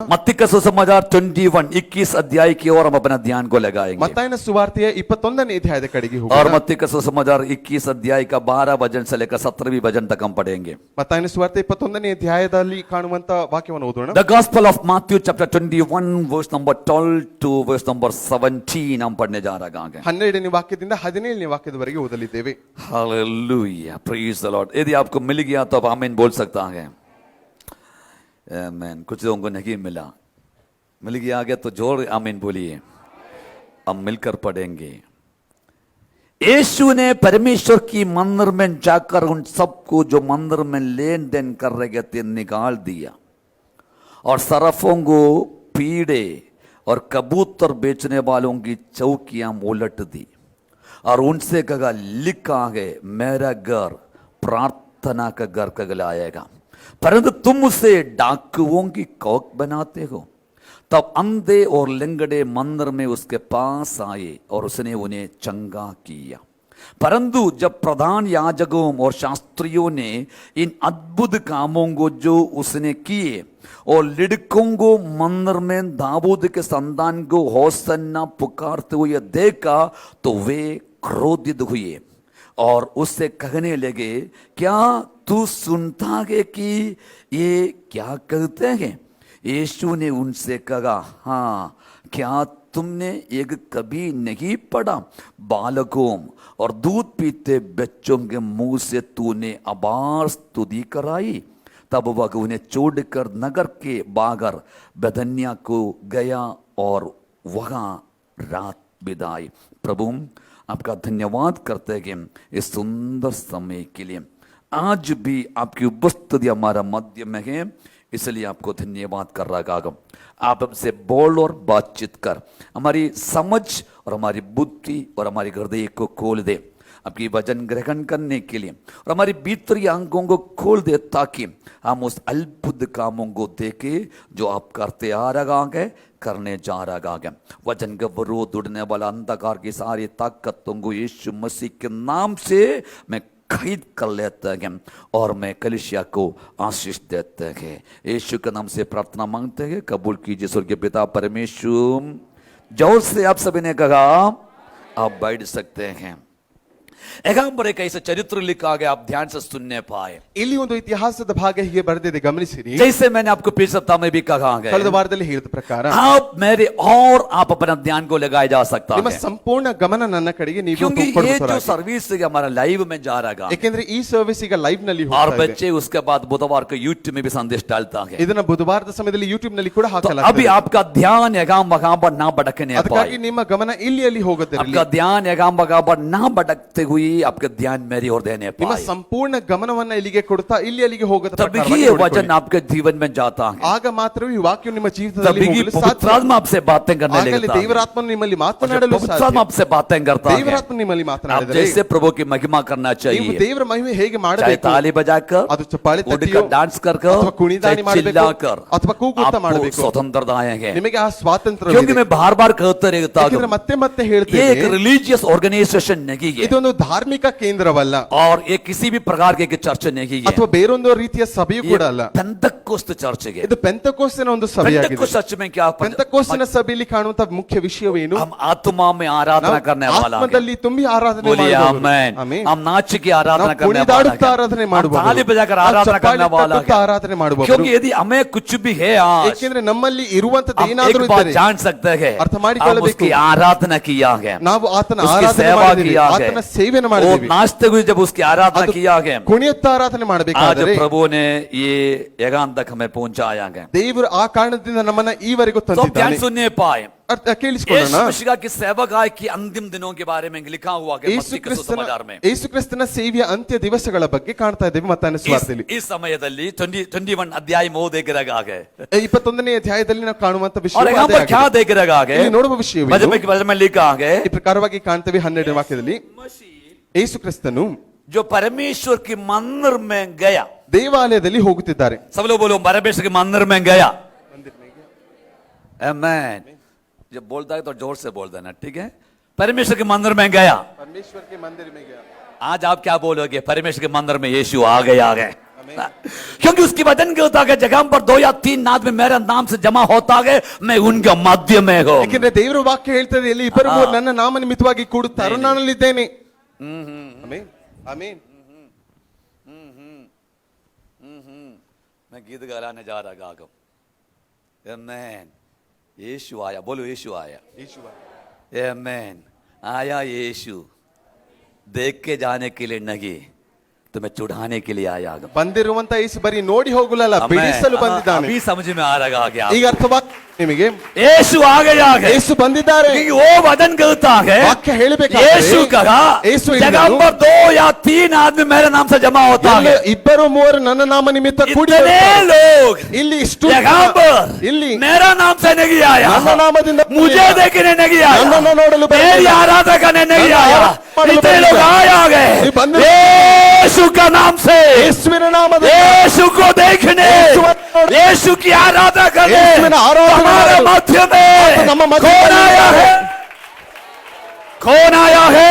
मत्ती का सुसमाचार 21 अध्याय की ओर हम अपना ध्यान को लगाएंगे। ಮತ್ತಾಯನ ಸುವಾರ್ತೆಯ 21ನೇ ಅಧ್ಯಾಯದ ಕಡೆಗೆ और ಹೋಗೋಣ. मत्ती का सुसमाचार 21 अध्याय का 12 वचन से लेकर 17वीं वचन तक हम पढ़ेंगे। ಮತ್ತಾಯನ ಸುವಾರ್ತೆ 21ನೇ ಅಧ್ಯಾಯದಲ್ಲಿ ಕಾಣುವಂತ ವಾಕ್ಯವನ್ನು ಓದೋಣ. The Gospel of Matthew chapter 21 verse number 12 to verse number 17 हम पढ़ने जा रहे हैं। 12ನೇ ವಾಕ್ಯದಿಂದ 17ನೇ ವಾಕ್ಯದವರೆಗೆ ಓದಲಿದ್ದೇವೆ. Hallelujah, praise the Lord। यदि आपको मिल गया तो आप आमीन बोल सकता है। आमीन। कुछ लोगों को नहीं मिल गया आगे तो जोर आमीन बोलिए। हम मिलकर पढ़ेंगे। यीशु ने परमेश्वर की मंदिर में जाकर उन सबको जो मंदिर में लेन देन कर रहे थे निकाल दिया और सरफों को पीड़े और कबूतर बेचने वालों की चौकियां उलट दी और उनसे कहा लिखा है मेरा घर प्रार्थना का घर कहलाएगा, परंतु तुम उसे डाकुओं की कौक बनाते हो। तब अंधे और लिंगड़े मंदिर में उसके पास आए और उसने उन्हें चंगा किया। परंतु जब प्रधान याजकों और शास्त्रियों ने इन अद्भुत कामों को जो उसने किए और लड़कों को मंदिर में दाऊद के संतान को होसन्ना पुकारते हुए देखा तो वे क्रोधित हुए और उससे कहने लगे क्या तू सुनता है कि ये क्या कहते हैं? यीशु ने उनसे कहा हाँ, क्या तुमने एक कभी नहीं पढ़ा बालकों और दूध पीते बच्चों के मुंह से तूने अबार स्तुति कराई। तब वह उन्हें छोड़कर नगर के बाहर बेथनिया को गया और वहां रात बिताई। प्रभु आपका धन्यवाद करते हैं इस सुंदर समय के लिए। आज भी आपकी उपस्थिति हमारा मध्य में है, इसलिए आपको धन्यवाद कर रहा हूं। आप हमसे बोल और बातचीत कर हमारी समझ और हमारी बुद्धि और हमारे हृदय को खोल दे आपकी वचन ग्रहण करने के लिए और हमारी भीतरी अंगों को खोल दे ताकि हम उस अद्भुत कामों को देखे जो आप करते आ रहा है, करने जा रहा है। वचन का विरोध उड़ने वाला अंधकार की सारी ताकतों को यीशु मसीह के नाम से मैं खरीद कर लेते हैं और मैं कलीसिया को आशीष देते हैं। यीशु के नाम से प्रार्थना मांगते हैं, कबूल कीजिए स्वर्गीय पिता परमेश्वर। जोर से आप सभी ने कहा आप बैठ सकते हैं। एकांबर कैसे चरित्र लिखा गया आप ध्यान से सुनने पाए। ಇಲ್ಲಿ ಒಂದು ಇತಿಹಾಸದ ಭಾಗ ಹೀಗೆ ಬರೆದಿದೆ, ಗಮನಿಸಿರಿ. जैसे मैंने आपको पिछले सप्ताह में भी कहा है, ಕಳೆದ ವಾರದಲ್ಲಿ ಹೇಳಿದ ಪ್ರಕಾರ आप मेरे और आप अपना ध्यान को लगाया जा सकता ನಿಮ್ಮ है, ಸಂಪೂರ್ಣ ಗಮನ ನನ್ನ ಕಡೆಗೆ ನೀವು क्योंकि ये जो ಕೊಡಬಹುದು. सर्विस हमारा लाइव में जा रहा है ಯಾಕೆಂದ್ರೆ ಈ ಸರ್ವಿಸ್ ಈಗ ಲೈವ್ ನಲ್ಲಿ और ಹೋಗ್ತಾ ಇದೆ. बच्चे उसके बाद बुधवार को यूट्यूब में भी संदेश डालता है। ಇದನ್ನ ಬುಧವಾರದ ಸಮಯದಲ್ಲಿ ಯೂಟ್ಯೂಬ್ ನಲ್ಲಿ ಕೂಡ तो ಹಾಕಲಾಗಿದೆ. अभी आपका ध्यान यगाम वगाम पर ना भटकने ಅದಕ್ಕಾಗಿ पाए, ನಿಮ್ಮ ಗಮನ ಇಲ್ಲಿ ಅಲ್ಲಿ ಹೋಗುತ್ತಿರಲಿ. आपका ध्यान यगाम वगाम पर ना भटकते हुए आपका ध्यान मेरी ओर देने ನಿಮ್ಮ पाए, ಸಂಪೂರ್ಣ ಗಮನವನ್ನ ಇಲ್ಲಿಗೆ ಕೊಡ್ತಾ ಇಲ್ಲಿ ಅಲ್ಲಿಗೆ ಹೋಗುತ್ತ तभी ये वचन आपके जीवन में जाता है, ಆಗ ಮಾತ್ರವೇ ಈ ವಾಕ್ಯವು ನಿಮ್ಮ ಜೀವಿತದಲ್ಲಿ तभी ಹೋಗಲು पवित्र ಸಾಧ್ಯ. आत्मा आपसे बातें करने ಆಗಲೇ लगता है, ದೇವರಾತ್ಮನು ನಿಮ್ಮಲ್ಲಿ ಮಾತನಾಡಲು पवित्र ಸಾಧ್ಯ. आत्मा आपसे बातें करता है। ದೇವರಾತ್ಮ ನಿಮ್ಮಲ್ಲಿ आप ಮಾತನಾಡಿದರೆ जैसे प्रभु की महिमा करना ನೀವು चाहिए, ದೇವರ ಮಹಿಮೆ ಹೇಗೆ चाहे ಮಾಡಬೇಕು, ताली बजाकर, ಅದು ಚಪ್ಪಾಳೆ उड़कर ತಟ್ಟಿಯೋ डांस कर ಅಥವಾ ಕುಣಿದಾಡಿ ಮಾಡಬೇಕು चिल्लाकर ಅಥವಾ ಕೂಗುತ್ತಾ आपको ಮಾಡಬೇಕು. स्वतंत्रता है। ನಿಮಗೆ ಆ ಸ್ವಾತಂತ್ರ್ಯ क्योंकि ಇದೆ. मैं बार बार कहते रहता ಯಾಕಂದ್ರೆ हूं ಮತ್ತೆ ಮತ್ತೆ ये ಹೇಳ್ತೇನೆ, एक रिलीजियस ऑर्गेनाइजेशन नहीं है ಇದೊಂದು ಧಾರ್ಮಿಕ ಕೇಂದ್ರವಲ್ಲ और ये किसी भी प्रकार के चर्च नहीं है, ಅಥವಾ ಬೇರೊಂದು ರೀತಿಯ ಸಭೆಯೂ ये ಕೂಡ ಅಲ್ಲ. पेंतकोस्त चर्च है। ಇದು ಪೆಂತಕೋಸ್ತಿನ ಒಂದು ಸಭೆಯಾಗಿದೆ. पेंतकोस्त चर्च में क्या ಪೆಂತಕೋಸ್ತಿನ ಸಭೆಯಲ್ಲಿ ಕಾಣುವಂತ ಮುಖ್ಯ ವಿಷಯವೇನು? हम आत्मा में आराधना करने वाला है। ಆತ್ಮದಲ್ಲಿ ತುಂಬಿ ಆರಾಧನೆ बोलिए ಮಾಡುವವರು. आमेन। ಆಮೆನ್. हम नाच की आराधना ನಾವು करने वाला ಕುಣಿದಾಡುತ್ತಾ है, ಆರಾಧನೆ हम ಮಾಡುವವರು. ताली बजाकर आराधना ಚಪ್ಪಾಳೆ करने वाला ತಟ್ಟುತ್ತಾ है, ಆರಾಧನೆ ಮಾಡುವವರು. क्योंकि यदि हमें कुछ भी है आज ಏಕೆಂದ್ರೆ ನಮ್ಮಲ್ಲಿ ಇರುವಂತದ್ದು हम ಏನಾದರೂ एक बात ಇದ್ದರೆ जान सकते हैं, ಅರ್ಥ हम ಮಾಡಿಕೊಳ್ಳಬೇಕು. उसकी आराधना किया है, ನಾವು ಆತನ उसकी ಆರಾಧನೆ सेवा ಮಾಡಿದ್ದೇವೆ, किया है, ಆತನ ಸೇವೆಯನ್ನು और ಮಾಡಿದ್ದೇವೆ. नाचते हुए जब उसकी आराधना ಅದು किया है, ಕುಣಿಯುತ್ತಾ ಆರಾಧನೆ आज ಮಾಡಬೇಕಾದರೆ प्रभु ने ये यगान तक हमें पहुंचाया है। ದೇವರು ಆ ಕಾರಣದಿಂದ ನಮ್ಮನ್ನ ಈವರೆಗೂ तो आप ध्यान ತಂದಿದ್ದಾನೆ. सुनने पाए। ಕೇಳಿಸಿಕೊಳ್ಳೋಣ. यीशु मसीह की सेवकाई की अंतिम दिनों के बारे में लिखा हुआ है ಯೇಸು मत्ती के सुसमाचार में। ಯೇಸು ಕ್ರಿಸ್ತನ ಸೇವೆಯ ಅಂತ್ಯ ದಿವಸಗಳ ಬಗ್ಗೆ ಕಾಣ್ತಾ ಇದ್ದೇವೆ ಮತ್ತಾಯನ ಸುವಾರ್ತೆಯಲ್ಲಿ. इस समयದಲ್ಲಿ 21 अध्याय में वो देख रहा है 21ನೇ ಅಧ್ಯಾಯದಲ್ಲಿ ನಾವು ಕಾಣುವಂತ ವಿಷಯ और यहाँ पर क्या देख रहा है, ಇಲ್ಲಿ ನೋಡುವ ವಿಷಯವೇನು? वचन में लिखा है ಈ ಪ್ರಕಾರವಾಗಿ ಕಾಣ್ತೇವೆ 12ನೇ ವಾಕ್ಯದಲ್ಲಿ ಯೇಸು ಕ್ರಿಸ್ತನು जो परमेश्वर की मंदिर में गया। ದೇವಾಲಯದಲ್ಲಿ ಹೋಗುತ್ತಿದ್ದಾರೆ. सब लोग बोलो परमेश्वर के मंदिर में गया। आमेन। जब बोलता है तो जोर से बोल देना, ठीक है? परमेश्वर के मंदिर में गया। परमेश्वर के मंदिर में गया। आज आप क्या बोलोगे? परमेश्वर के मंदिर में यीशु आ गया है। क्योंकि उसकी वचन के होता है जगह पर 2 या 3 आदमी मेरे नाम से जमा होता है मैं उनके मध्य में हूं. ಯಾಕೆಂದ್ರೆ ದೇವರ ವಾಕ್ಯ ಹೇಳ್ತದೆ ಎಲ್ಲಿ ಇಬ್ಬರು ಮೂವರು ನನ್ನ ನಾಮ ನಿಮಿತ್ತವಾಗಿ ಕೂಡುತ್ತಾರೋ ನಾನಲ್ಲಿದ್ದೇನೆ. Amen amen. मैं गीत गाने जा रहा गागम. आमेन. यीशु आया. बोलो यीशु आया. आमेन. आया यीशु. देख के जाने के लिए नहीं तुम्हें चुढ़ाने के लिए आया. ಬಂದಿರುವಂತ ಯೇಸು ಬರೀ ನೋಡಿ ಹೋಗಲಲ್ಲ ಬಿಡಿಸಲು ಬಂದಿದ್ದಾನೆ. अभी समझ में आ रहा है. ಈಗ ಅರ್ಥವಾಗ್ತದೆ ನಿಮಗೆ. यीशु आ गया है. ಯೇಸು ಬಂದಿದ್ದಾರೆ. क्योंकि वो वचन कहता है ವಾಕ್ಯ ಹೇಳಬೇಕಾದ್ರೆ यीशु कहा ಯೇಸು जगह पर 2 या 3 आदमी मेरे नाम से जमा होता है. ಇಬ್ಬರು ಮೂವರು ನನ್ನ ನಾಮ ನಿಮಿತ್ತ ಕೂಡಿ इतने लोग ಇಲ್ಲಿ ಇಷ್ಟು जगह पर ಇಲ್ಲಿ मेरा नाम से नहीं आया. ನನ್ನ ನಾಮದಿಂದ मुझे देखने नहीं आया. ನನ್ನನ್ನು ನೋಡಲು मेरी आराधना करने नहीं आया. इतने लोग आया गए यीशु का नाम से. ಯೇಸುವಿನ ನಾಮದಿಂದ यीशु को देखने यीशु की आराधना करने ಯೇಸುವಿನ ಆರಾಧನೆ हमारे मध्य में ನಮ್ಮ ಮಧ್ಯದಲ್ಲಿ कौन आया है? कौन आया है?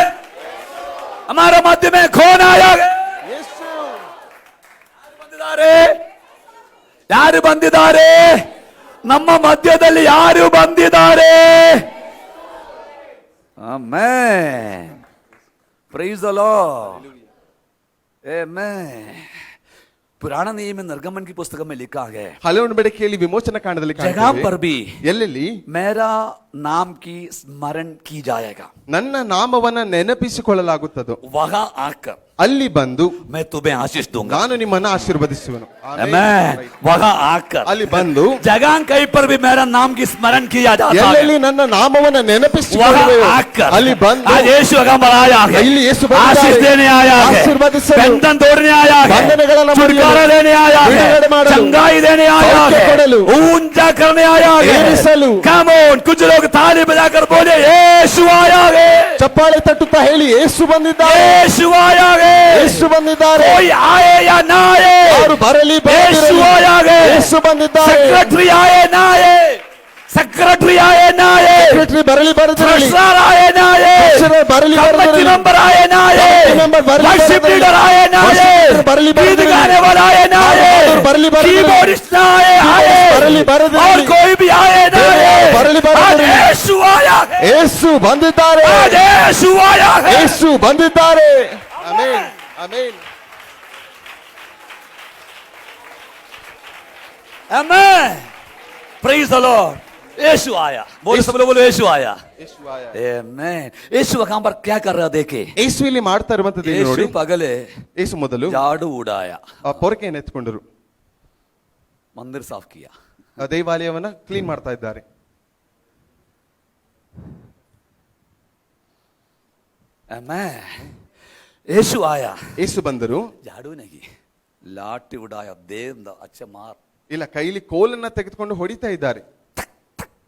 हमारे मध्य में कौन आया है? ಯಾರು ಬಂದಿದ್ದಾರೆ? ನಮ್ಮ ಮಧ್ಯದಲ್ಲಿ ಯಾರು ಬಂದಿದ್ದಾರೆ? Amen. Praise the lord. Amen. पुराना नियम में निर्गमन की पुस्तक में लिखा है ಹಲವು ಬೆಳಕಿಯಲ್ಲಿ ವಿಮೋಚನ ಕಾಂಡದಲ್ಲಿ जगह पर भी ಎಲ್ಲೆಲ್ಲಿ मेरा नाम की स्मरण की जाएगा. ನನ್ನ ನಾಮವನ್ನ ನೆನಪಿಸಿಕೊಳ್ಳಲಾಗುತ್ತದೋ वहां आकर ಅಲ್ಲಿ ಬಂದು मैं तुम्हें आशीष दूंगा. ನಾನು ನಿಮ್ಮನ್ನ ಆಶೀರ್ವದಿಸುವೆನು. आमेन. वहां आकर ಅಲ್ಲಿ ಬಂದು जगह कहीं पर भी मेरा नाम की स्मरण किया जाता है. ಎಲ್ಲೆಲ್ಲಿ ನನ್ನ ನಾಮವನ್ನ वहां ನೆನಪಿಸಿಕೊಳ್ಳುವೆನು आकर ಅಲ್ಲಿ ಬಂದು आज यीशु अगंबर आया है. ಇಲ್ಲಿ ಯೇಸು आशीष देने आया है. ಆಶೀರ್ವದಿಸಲು बंधन तोड़ने आया है. ಬಂಧನಗಳನ್ನು छुटकारा देने आया है. ಬಿಡುಗಡೆ ಮಾಡಲು चंगाई देने आया ಸೌಖ್ಯ है. ಕೊಡಲು ऊंचा करने आया है. ಏರಿಸಲು Come on, कुछ लोग ताली बजाकर बोले यीशु आया है. ಚಪ್ಪಾಳೆ ತಟ್ಟುತ್ತಾ ಹೇಳಿ ಯೇಸು ಬಂದಿದ್ದಾರೆ. यीशु आया है. ಯೇಸು ಬಂದಿದ್ದಾರೆ. कोई आए या ना आए ಯಾರು ಬರಲಿ यीशु ಬರದಿರಲಿ आया है. ಯೇಸು ಬಂದಿದ್ದಾರೆ. सेक्रेटरी आए ना आए सेक्रेटरी आए ना आए ಸೆಕ್ರೆಟರಿ ಬರಲಿ ಬರದಿರಲಿ ट्रेजरर आए ना आए ಟ್ರೆಜರರ್ ಬರಲಿ कमेटी ಬರದಿರಲಿ मेंबर आए ना आए committee member Bareilly worship Bareilly leader आए ना आए वर्शिप लीडर बरली बरली गीत गाने वाला आए ना आए बरली बरली कीबोर्डिस्ट ना आए आए बरली बरली और कोई भी आए ना आए बरली बरली आज यीशु आया है. ಯೇಸು ಬಂದಿದ್ದಾರೆ. आज यीशु आया है. ಯೇಸು ಬಂದಿದ್ದಾರೆ. Amen amen. Amen. Praise the lord. Yeshu आया. बोलो सब लोग बोलो यीशु आया. ಯೇಸು ಆಯ. आमेन. यीशु वहां पर क्या कर रहा देखे. ಯೇಸು ಇಲ್ಲಿ ಮಾಡ್ತಾ ಇರುವಂತದ್ದು ಏನು ನೋಡಿ. यीशु पगले ಯೇಸು ಮೊದಲು झाड़ू उड़ाया. ಆ ಪೊರಕೆಯನ್ನು ಎತ್ಕೊಂಡರು. मंदिर साफ किया. ಆ ದೇವಾಲಯವನ್ನ ಕ್ಲೀನ್ ಮಾಡ್ತಾ ಇದ್ದಾರೆ. आमेन. यीशु आया. ಯೇಸು ಬಂದರು. झाड़ू नहीं लाठी उड़ाया. देव अच्छा मार ಇಲ್ಲ ಕೈಲಿ ಕೋಲನ್ನ ತೆಗೆದುಕೊಂಡು ಹೊಡಿತಾ ಇದ್ದಾರೆ.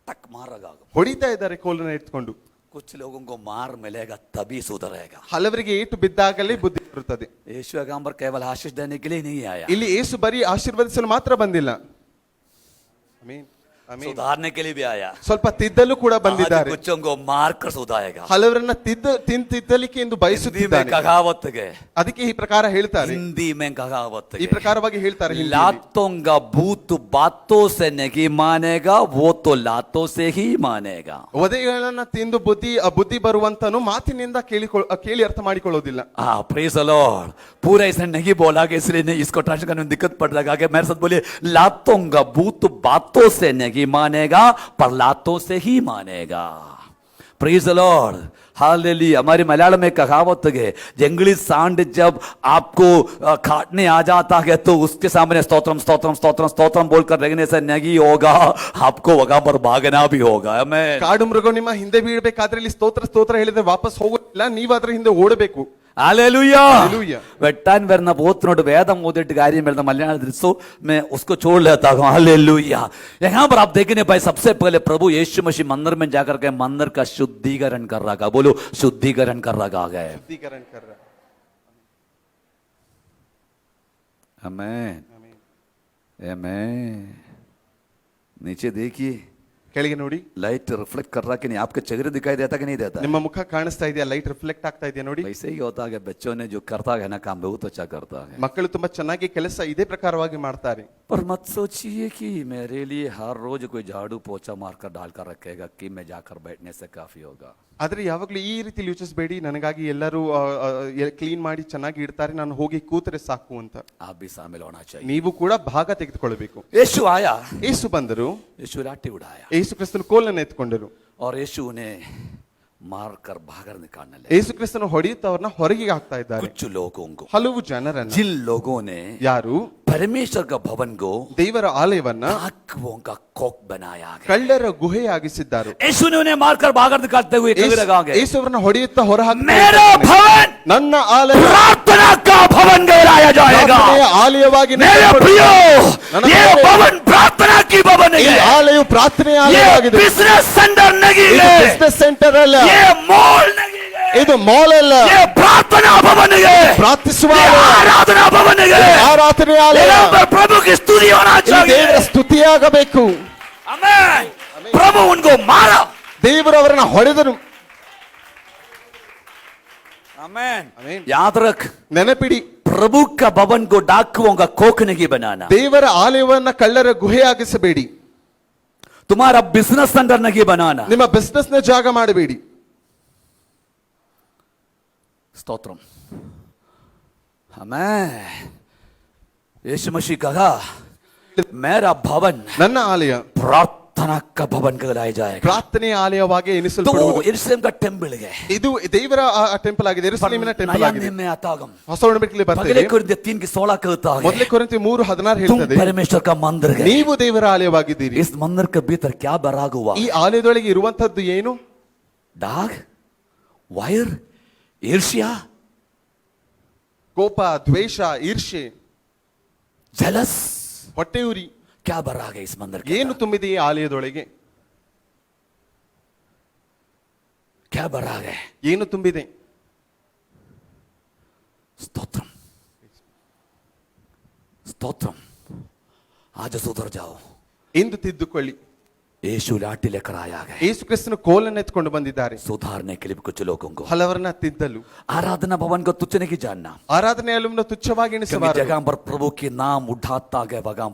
तक मारेगा. ಹೊಡಿತಾ ಇದ್ದಾರೆ ಕೋಲನ್ನ ಎತ್ಕೊಂಡು. कुछ लोगों को मार मिलेगा तभी सुधरेगा. ಹಲವರಿಗೆ ಏಟು ಬಿದ್ದಾಗಲೇ ಬುದ್ಧಿ ಬರುತ್ತದೆ. यीशु अगंबर केवल आशीष देने के लिए नहीं आया. ಇಲ್ಲಿ ಯೇಸು ಬರೀ ಆಶೀರ್ವದಿಸಲು ಮಾತ್ರ ಬಂದಿಲ್ಲ. Amen amen. सुधारने के लिए भी आया. ಸ್ವಲ್ಪ ತಿದ್ದಲು ಕೂಡ ಬಂದಿದ್ದಾರೆ. कुछ को मार कर सुधारेगा. ಹಲವರನ್ನ ತಿದ್ದಲಿಕ್ಕೆ ಎಂದು हिंदी में ಬಯಸುತ್ತಿದ್ದಾನೆ. कहावत है. ಅದಕ್ಕೆ ಈ ಪ್ರಕಾರ ಹೇಳ್ತಾರೆ. हिंदी में कहावत ಈ है. ಪ್ರಕಾರವಾಗಿ ಹೇಳ್ತಾರೆ ಹಿಂದಿಯಲ್ಲಿ. लातों का भूत बातों से नहीं मानेगा वो तो लातों से ही मानेगा. ಒದೆಗಳನ್ನ ತಿಂದು ಬುದ್ಧಿ ಬರುವಂತನು ಮಾತಿನಿಂದ ಕೇಳಿ ಅರ್ಥ ಮಾಡಿಕೊಳ್ಳೋದಿಲ್ಲ. हाँ प्रेज द लॉर्ड. पूरा इसने नहीं बोला कि इसलिए नहीं इसको ट्रांसलेट करने में दिक्कत पड़ रहा है. मेरे साथ बोलिए लातों का भूत बातों से नहीं मानेगा पर लातों से ही मानेगा. Praise the Lord. हालेलुया. हमारी मलयालम में कहावत है जंगली सांड जब आपको काटने आ जाता है तो उसके सामने स्तोत्रम स्तोत्रम स्तोत्रम स्तोत्रम बोलकर रहने से नहीं होगा आपको वहां पर भागना भी होगा. आमेन. ಕಾಡು ಮೃಗ ನಿಮ್ಮ ಹಿಂದೆ ಬೀಳಬೇಕಾದ್ರೆ ಇಲ್ಲಿ ಸ್ತೋತ್ರ ಹೇಳಿದ್ರೆ ವಾಪಸ್ ಹೋಗೋದಿಲ್ಲ, ನೀವು ಅದರ ಹಿಂದೆ ಓಡಬೇಕು. हालेलुया. हालेलुया. വെട്ടാൻ വരുന്ന പോത്തിനോട് വേദം ഓതിട്ട് കാര്യം വരുന്ന മലയാള दृश्य मैं उसको छोड़ लेता हूँ. हालेलुया. यहाँ पर आप देखने भाई सबसे पहले प्रभु यीशु मसीह मंदिर में जाकर के मंदिर का शुद्धिकरण कर रहा है. बोलो शुद्धिकरण कर रहा है. ಶುದ್ಧೀಕರಣ कर रहा है. आमेन आमेन. नीचे देखिए ಕೆಳಗೆ ನೋಡಿ, लाइट रिफ्लेक्ट कर रहा कि नहीं? आपके चेहरे दिखाई देता कि नहीं देता? ನಿಮ್ಮ ಮುಖ ಕಾಣಿಸ್ತಾ ಇದೆಯಾ? ಲೈಟ್ ರಿಫ್ಲೆಕ್ಟ್ ಆಗ್ತಾ ಇದೆಯಾ ನೋಡಿ. वैसे ही होता है, बच्चों ने जो करता है ना काम बहुत अच्छा करता है। ಮಕ್ಕಳು ತುಂಬಾ ಚೆನ್ನಾಗಿ ಕೆಲಸ ಇದೇ ಪ್ರಕಾರವಾಗಿ ಮಾಡ್ತಾರೆ. पर मत सोचिए कि मेरे लिए हर रोज कोई झाड़ू पोछा मारकर डालकर रखेगा कि मैं जाकर बैठने से काफी होगा। ಆದ್ರೆ ಯಾವಾಗ್ಲೂ ಈ ರೀತಿ ಯೋಚಿಸಬೇಡಿ, ನನಗಾಗಿ ಎಲ್ಲರೂ ಕ್ಲೀನ್ ಮಾಡಿ ಚೆನ್ನಾಗಿ ಇಡ್ತಾರೆ, ನಾನು ಹೋಗಿ ಕೂತರೆ ಸಾಕು ಅಂತ. आप भी शामिल होना चाहिए। ನೀವು ಕೂಡ ಭಾಗ ತೆಗೆದುಕೊಳ್ಳಬೇಕು. यीशु आया, ಯೇಸು ಬಂದರು, यीशु लाठी उड़ाया ಯೇಸು ಕ್ರಿಸ್ತನ ಕೋಲನ್ನು ಎತ್ಕೊಂಡರು. और यीशु ने मारकर बाहर निकालने लगे। ಯೇಸು ಕ್ರಿಸ್ತನ ಹೊಡೆಯುತ್ತಾ ಅವ್ರನ್ನ ಹೊರಗೆ ಹಾಕ್ತಾ ಇದ್ದಾರೆ. कुछ लोगों को, ಹಲವು ಜನರನ್ನ, जिन लोगों ने ಯಾರು परमेश्वर का भवन को ದೇವರ ಆಲಯವನ್ನ डाकुओं का कोक बनाया गया, ಕಳ್ಳರ ಗುಹೆಯಾಗಿಸಿದ್ದಾರೆ. यीशु ने उन्हें मारकर बाहर निकालते हुए कभी लगा गए, ಯೇಸು ಅವರನ್ನ ಹೊಡೆಯುತ್ತಾ ಹೊರ मेरा भवन ನನ್ನ ಆಲಯ प्रार्थना का भवन कहलाया जाएगा। ಪ್ರಾರ್ಥನೆಯ ಆಲಯವಾಗಿ मेरे प्रियो, ये भवन प्रार्थना की भवन ಈ है। ಆಲಯವು ಪ್ರಾರ್ಥನೆಯ ये ಆಲಯವಾಗಿದೆ. बिजनेस सेंटर नहीं ಇದು है, ಬಿಸಿನೆಸ್ ಸೆಂಟರ್ ಅಲ್ಲ, ये मॉल नहीं है, ಇದು ಮಾಲ್ ಅಲ್ಲ, ये प्रार्थना भवन है, ಪ್ರಾರ್ಥಿಸುವ ये ಆಲಯ, आराधना भवन है। ಆರಾಧನೆಯ ಆಲಯ. यहाँ पर प्रभु की स्तुति होना ಇಲ್ಲಿ चाहिए। ದೇವರ ಸ್ತುತಿಯಾಗಬೇಕು. आमेन। प्रभु उनको मारा, ದೇವರು ಅವರನ್ನ ಹೊಡೆದರು. आमेन। आमीन। याद रख, ನೆನಪಿಡಿ, प्रभु का भवन को डाकुओं का कोख नहीं बनाना, ದೇವರ ಆಲಯವನ್ನ ಕಳ್ಳರ ಗುಹೆಯಾಗಿಸಬೇಡಿ. तुम्हारा बिजनेस सेंटर नहीं बनाना। ನಿಮ್ಮ ಬಿಸಿನೆಸ್ ನ ಜಾಗ ಮಾಡಬೇಡಿ. स्तोत्रम। आमेन। यीशु मसीह कहा, मेरा भवन ನನ್ನ ಆಲಯ प्रार्थना का भवन कहलाया जाएगा। ಪ್ರಾರ್ಥನೆಯ ಆಲಯವಾಗಿ तो ಎನಿಸಲ್ಪಡುವುದು. यरूशलेम का टेंपल है, ಇದು ದೇವರ ಟೆಂಪಲ್ ಆಗಿದೆ, ಯೆರೂಸಲೇಮಿನ ಟೆಂಪಲ್ नया आಗಿದೆ. नियम में आता हम ಹೊಸ ಒಡಂಬಡಿಕೆಯಲ್ಲಿ ಬರ್ತದೆ. पहले कोरिन्थियों 3:16 कहता है, ಮೊದಲೇ ಕೊರಿಂಥಿ 3:16 तुम ಹೇಳ್ತದೆ, परमेश्वर का मंदिर है। ನೀವು ದೇವರ ಆಲಯವಾಗಿದ್ದೀರಿ. इस मंदिर के भीतर क्या बराग हुआ? ಈ ಆಲಯದೊಳಗೆ ಇರುವಂತದ್ದು ಏನು? दाग, वायर, ईर्ष्या, ಕೋಪ, ದ್ವೇಷ, ಈರ್ಷೆ, जलस, ಹೊಟ್ಟೆಯುರಿ, क्या बराग है इस मंदिर के ಏನು अंदर? ತುಂಬಿದೆ ಈ ಆಲಯದೊಳಗೆ? क्या बराग है? ಏನು ತುಂಬಿದೆ? स्तोत्रम, स्तोत्रम। आज सुधर जाओ, ಎಂದು ತಿದ್ದುಕೊಳ್ಳಿ. यीशु लाठी लेकर आया गया ಯೇಸು ಕ್ರಿಸ್ತನ ಕೋಲನ್ನು ಎತ್ಕೊಂಡು ಬಂದಿದ್ದಾರೆ, सुधारने के लिए कुछ लोगों को। ಹಲವರನ್ನ ತಿದ್ದಲು. आराधना भवन को तुच्छ नहीं जानना, ಆರಾಧನೆಯಲ್ಲೂ ತುಚ್ಛವಾಗಿ क्योंकि ಎಣಿಸಬಾರದು. जगह पर प्रभु के नाम उठाता गया, वहां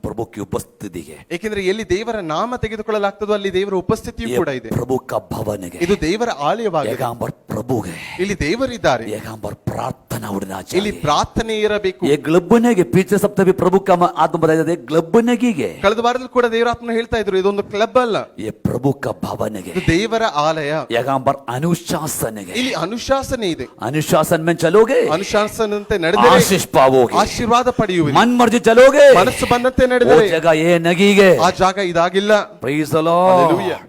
प्रभु की उपस्थिति है। ಏಕೆಂದ್ರೆ ಎಲ್ಲಿ ದೇವರ ನಾಮ ತೆಗೆದುಕೊಳ್ಳಲಾಗ್ತದೋ ಅಲ್ಲಿ ದೇವರ ಉಪಸ್ಥಿತಿಯೂ ಕೂಡ ಇದೆ. ये प्रभु का भवन है, ಇದು ದೇವರ ಆಲಯವಾಗಿದೆ. यहाँ पर प्रभु है, ಇಲ್ಲಿ ದೇವರಿದ್ದಾರೆ, यहाँ पर प्रार्थना उड़ना ಇಲ್ಲಿ चाहिए। ಪ್ರಾರ್ಥನೆ ಇರಬೇಕು. ये ग्लब्बने के पीछे सप्ताह भी प्रभु का आत्मा बताया जाता है, ग्लब्बने की है, ಕಳೆದ ವಾರದಲ್ಲಿ ಕೂಡ ದೇವರಾತ್ಮನ ಹೇಳ್ತಾ ಇದ್ರು, ಇದೊಂದು ಕ್ಲಬ್ ಅಲ್ಲ, ये प्रभु का भवन है, ಇದು ದೇವರ ಆಲಯ. यहाँ पर अनुशासन है। ಇಲ್ಲಿ ಅನುಶಾಸನೆ ಇದೆ. अनुशासन में चलोगे, ಅನುಶಾಸನಂತೆ ನಡೆದರೆ आशीष पाओगे। ಆಶೀರ್ವಾದ ಪಡೆಯುವಿರಿ. मन मर्जी चलोगे, ಮನಸ್ಸು ಬಂದಂತೆ वो ನಡೆದರೆ जगह ये नहीं है। ಆ ಜಾಗ ಇದಾಗಿಲ್ಲ. Praise the Lord। Hallelujah।